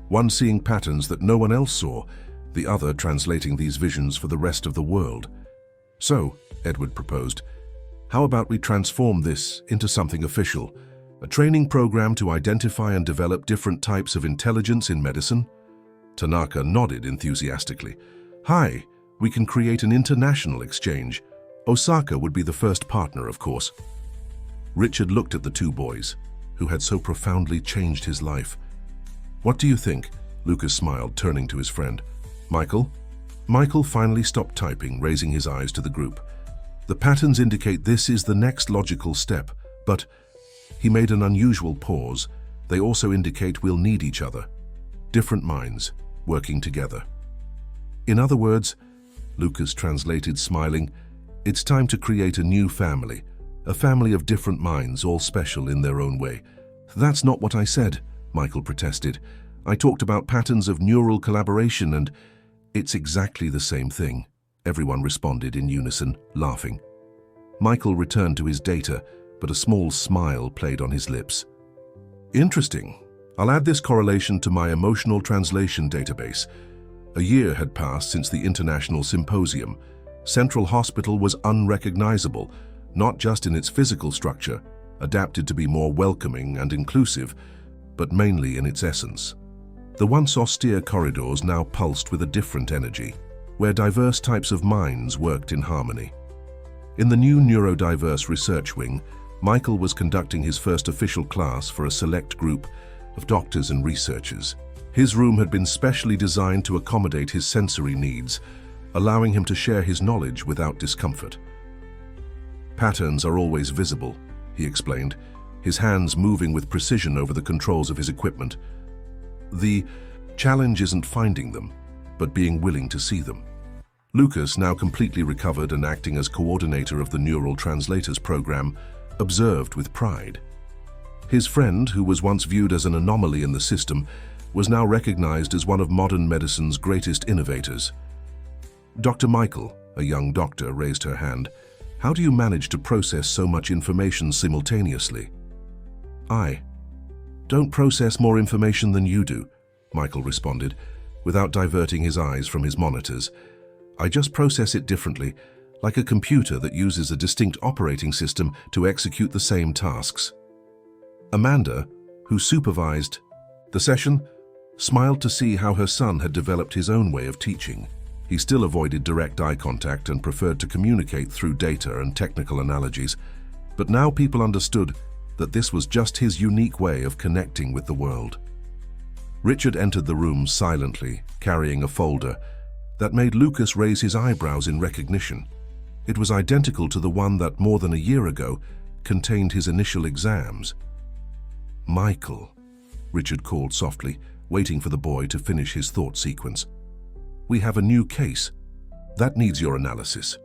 one seeing patterns that no one else saw, the other translating these visions for the rest of the world. "So," Edward proposed, "how about we transform this into something official? A training program to identify and develop different types of intelligence in medicine?" Tanaka nodded enthusiastically. "Hi, we can create an international exchange. Osaka would be the first partner, of course." Richard looked at the two boys, who had so profoundly changed his life. "What do you think?" Lucas smiled, turning to his friend. "Michael?" Michael finally stopped typing, raising his eyes to the group. "The patterns indicate this is the next logical step, but..." He made an unusual pause. "They also indicate we'll need each other. Different minds, working together." "In other words," Lucas translated, smiling, "it's time to create a new family. A family of different minds, all special in their own way." "That's not what I said," Michael protested. "I talked about patterns of neural collaboration and..." "It's exactly the same thing," everyone responded in unison, laughing. Michael returned to his data, but a small smile played on his lips. "Interesting. I'll add this correlation to my emotional translation database." A year had passed since the International Symposium. Central Hospital was unrecognizable, not just in its physical structure, adapted to be more welcoming and inclusive, but mainly in its essence. The once austere corridors now pulsed with a different energy, where diverse types of minds worked in harmony. In the new neurodiverse research wing, Michael was conducting his first official class for a select group of doctors and researchers. His room had been specially designed to accommodate his sensory needs, allowing him to share his knowledge without discomfort. "Patterns are always visible," he explained, his hands moving with precision over the controls of his equipment. "The challenge isn't finding them, but being willing to see them." Lucas, now completely recovered and acting as coordinator of the Neural Translators program, observed with pride. His friend, who was once viewed as an anomaly in the system, was now recognized as one of modern medicine's greatest innovators. "Dr. Michael," a young doctor, raised her hand. "How do you manage to process so much information simultaneously?" "I don't process more information than you do," Michael responded, without diverting his eyes from his monitors. "I just process it differently, like a computer that uses a distinct operating system to execute the same tasks." Amanda, who supervised the session, smiled to see how her son had developed his own way of teaching. He still avoided direct eye contact and preferred to communicate through data and technical analogies, but now people understood that this was just his unique way of connecting with the world. Richard entered the room silently, carrying a folder, that made Lucas raise his eyebrows in recognition. It was identical to the one that more than a year ago contained his initial exams. "Michael," Richard called softly, waiting for the boy to finish his thought sequence. "We have a new case. That needs your analysis."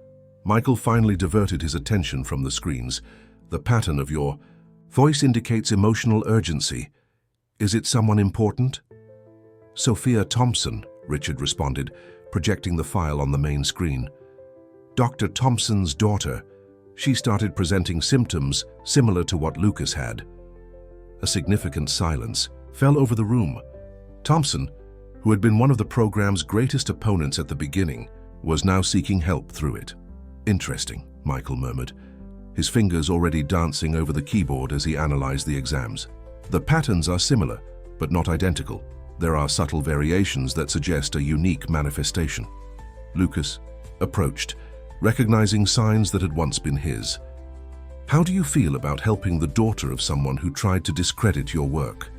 Michael finally diverted his attention from the screens. "The pattern of your voice indicates emotional urgency. Is it someone important?" "Sophia Thompson," Richard responded, projecting the file on the main screen. "Dr. Thompson's daughter. She started presenting symptoms similar to what Lucas had." A significant silence fell over the room. Thompson, who had been one of the program's greatest opponents at the beginning, was now seeking help through it. "Interesting," Michael murmured, his fingers already dancing over the keyboard as he analyzed the exams. "The patterns are similar, but not identical. There are subtle variations that suggest a unique manifestation." Lucas approached, recognizing signs that had once been his. "How do you feel about helping the daughter of someone who tried to discredit your work?"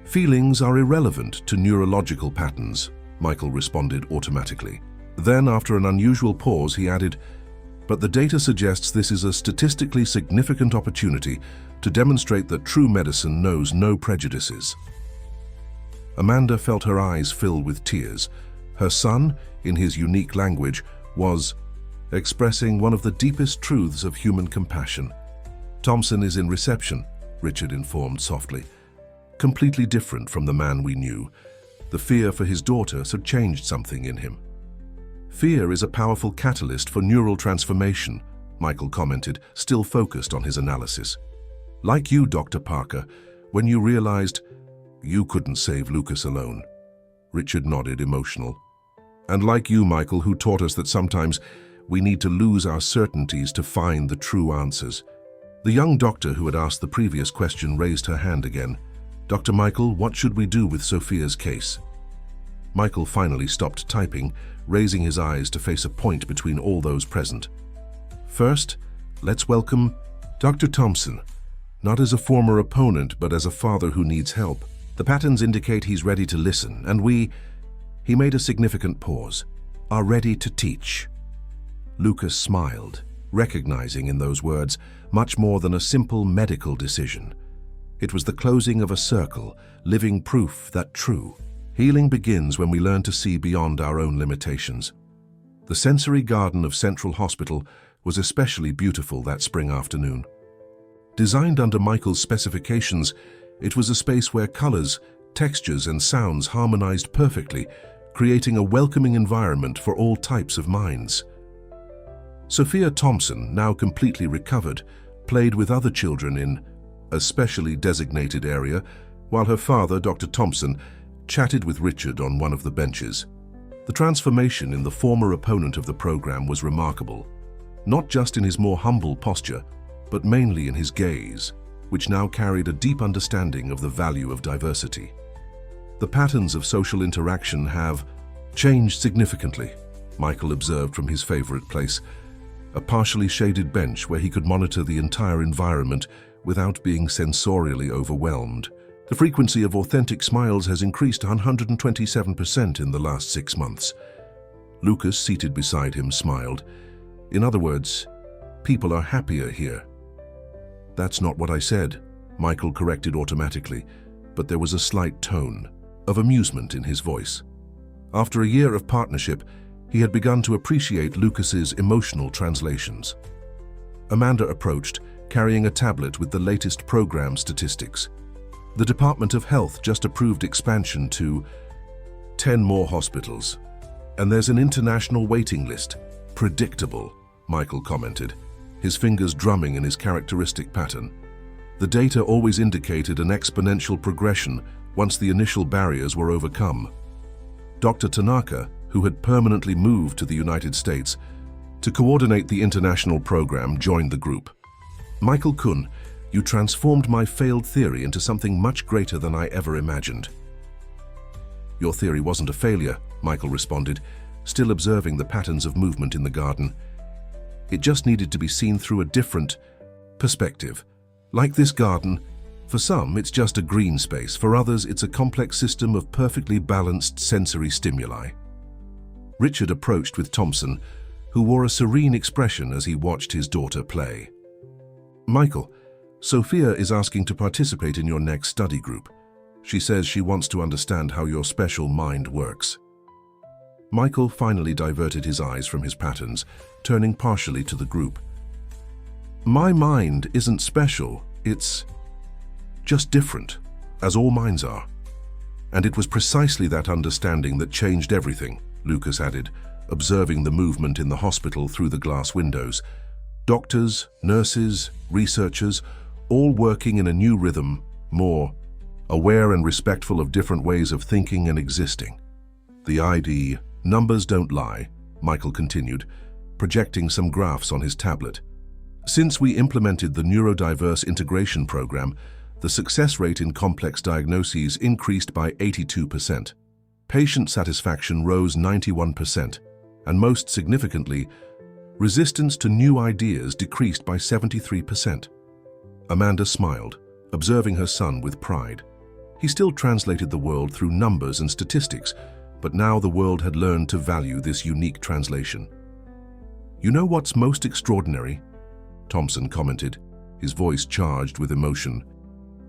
"Feelings are irrelevant to neurological patterns," Michael responded automatically. Then, after an unusual pause, he added, "But the data suggests this is a statistically significant opportunity to demonstrate that true medicine knows no prejudices." Amanda felt her eyes fill with tears. Her son, in his unique language, was expressing one of the deepest truths of human compassion. "Thompson is in reception," Richard informed softly. "Completely different from the man we knew. The fear for his daughter had changed something in him." "Fear is a powerful catalyst for neural transformation," Michael commented, still focused on his analysis. "Like you, Dr. Parker, when you realized you couldn't save Lucas alone." Richard nodded, emotional. "And like you, Michael, who taught us that sometimes we need to lose our certainties to find the true answers." The young doctor who had asked the previous question raised her hand again. "Dr. Michael, what should we do with Sophia's case?" Michael finally stopped typing, raising his eyes to face a point between all those present. "First, let's welcome Dr. Thompson, not as a former opponent, but as a father who needs help. The patterns indicate he's ready to listen, and we," he made a significant pause, "are ready to teach." Lucas smiled, recognizing in those words much more than a simple medical decision. It was the closing of a circle, living proof that true healing begins when we learn to see beyond our own limitations. The sensory garden of Central Hospital was especially beautiful that spring afternoon. Designed under Michael's specifications, it was a space where colors, textures, and sounds harmonized perfectly, creating a welcoming environment for all types of minds. Sophia Thompson, now completely recovered, played with other children in a specially designated area, while her father, Dr. Thompson, chatted with Richard on one of the benches. The transformation in the former opponent of the program was remarkable, not just in his more humble posture, but mainly in his gaze, which now carried a deep understanding of the value of diversity. "The patterns of social interaction have changed significantly," Michael observed from his favorite place, a partially shaded bench where he could monitor the entire environment without being sensorially overwhelmed. "The frequency of authentic smiles has increased 127% in the last 6 months. Lucas, seated beside him, smiled. "In other words, people are happier here." "That's not what I said," Michael corrected automatically, but there was a slight tone of amusement in his voice. After a year of partnership, he had begun to appreciate Lucas's emotional translations. Amanda approached, carrying a tablet with the latest program statistics. "The Department of Health just approved expansion to 10 more hospitals. And there's an international waiting list." "Predictable," Michael commented, his fingers drumming in his characteristic pattern. The data always indicated an exponential progression once the initial barriers were overcome. Dr. Tanaka, who had permanently moved to the United States to coordinate the international program, joined the group. "Michael Kun, you transformed my failed theory into something much greater than I ever imagined." "Your theory wasn't a failure," Michael responded, still observing the patterns of movement in the garden. "It just needed to be seen through a different perspective. Like this garden, for some it's just a green space, for others it's a complex system of perfectly balanced sensory stimuli." Richard approached with Thompson, who wore a serene expression as he watched his daughter play. "Michael, Sophia is asking to participate in your next study group. She says she wants to understand how your special mind works." Michael finally diverted his eyes from his patterns, turning partially to the group. "My mind isn't special, it's just different, as all minds are. And it was precisely that understanding that changed everything," Lucas added, observing the movement in the hospital through the glass windows. Doctors, nurses, researchers, all working in a new rhythm, more aware and respectful of different ways of thinking and existing. "The ID, numbers don't lie," Michael continued, projecting some graphs on his tablet. "Since we implemented the neurodiverse integration program, the success rate in complex diagnoses increased by 82%. Patient satisfaction rose 91%, and most significantly, resistance to new ideas decreased by 73%. Amanda smiled, observing her son with pride. He still translated the world through numbers and statistics, but now the world had learned to value this unique translation. "You know what's most extraordinary?" Thompson commented, his voice charged with emotion.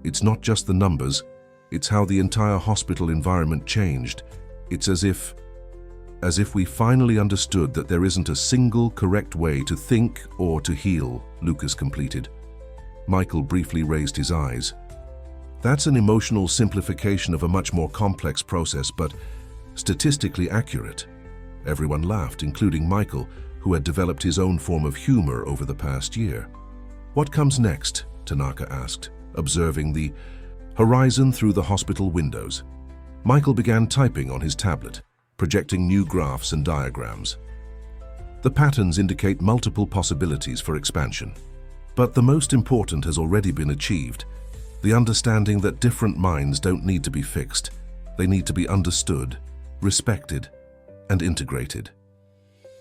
"It's not just the numbers, it's how the entire hospital environment changed. It's as if we finally understood that there isn't a single correct way to think or to heal," Lucas completed. Michael briefly raised his eyes. "That's an emotional simplification of a much more complex process, but statistically accurate." Everyone laughed, including Michael, who had developed his own form of humor over the past year. "What comes next?" Tanaka asked, observing the horizon through the hospital windows. Michael began typing on his tablet, projecting new graphs and diagrams. The patterns indicate multiple possibilities for expansion. But the most important has already been achieved: the understanding that different minds don't need to be fixed. They need to be understood, respected, and integrated.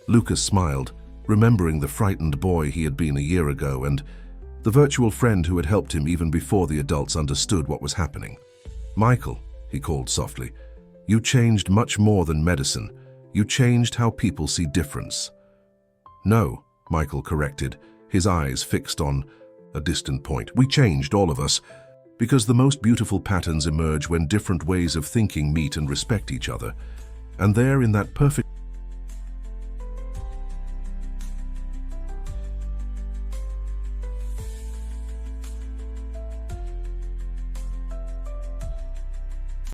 Lucas smiled, remembering the frightened boy he had been a year ago and the virtual friend who had helped him even before the adults understood what was happening. "Michael," he called softly, "you changed much more than medicine. You changed how people see difference." "No," Michael corrected, his eyes fixed on a distant point. "We changed, all of us, because the most beautiful patterns emerge when different ways of thinking meet and respect each other. And there, in that perfect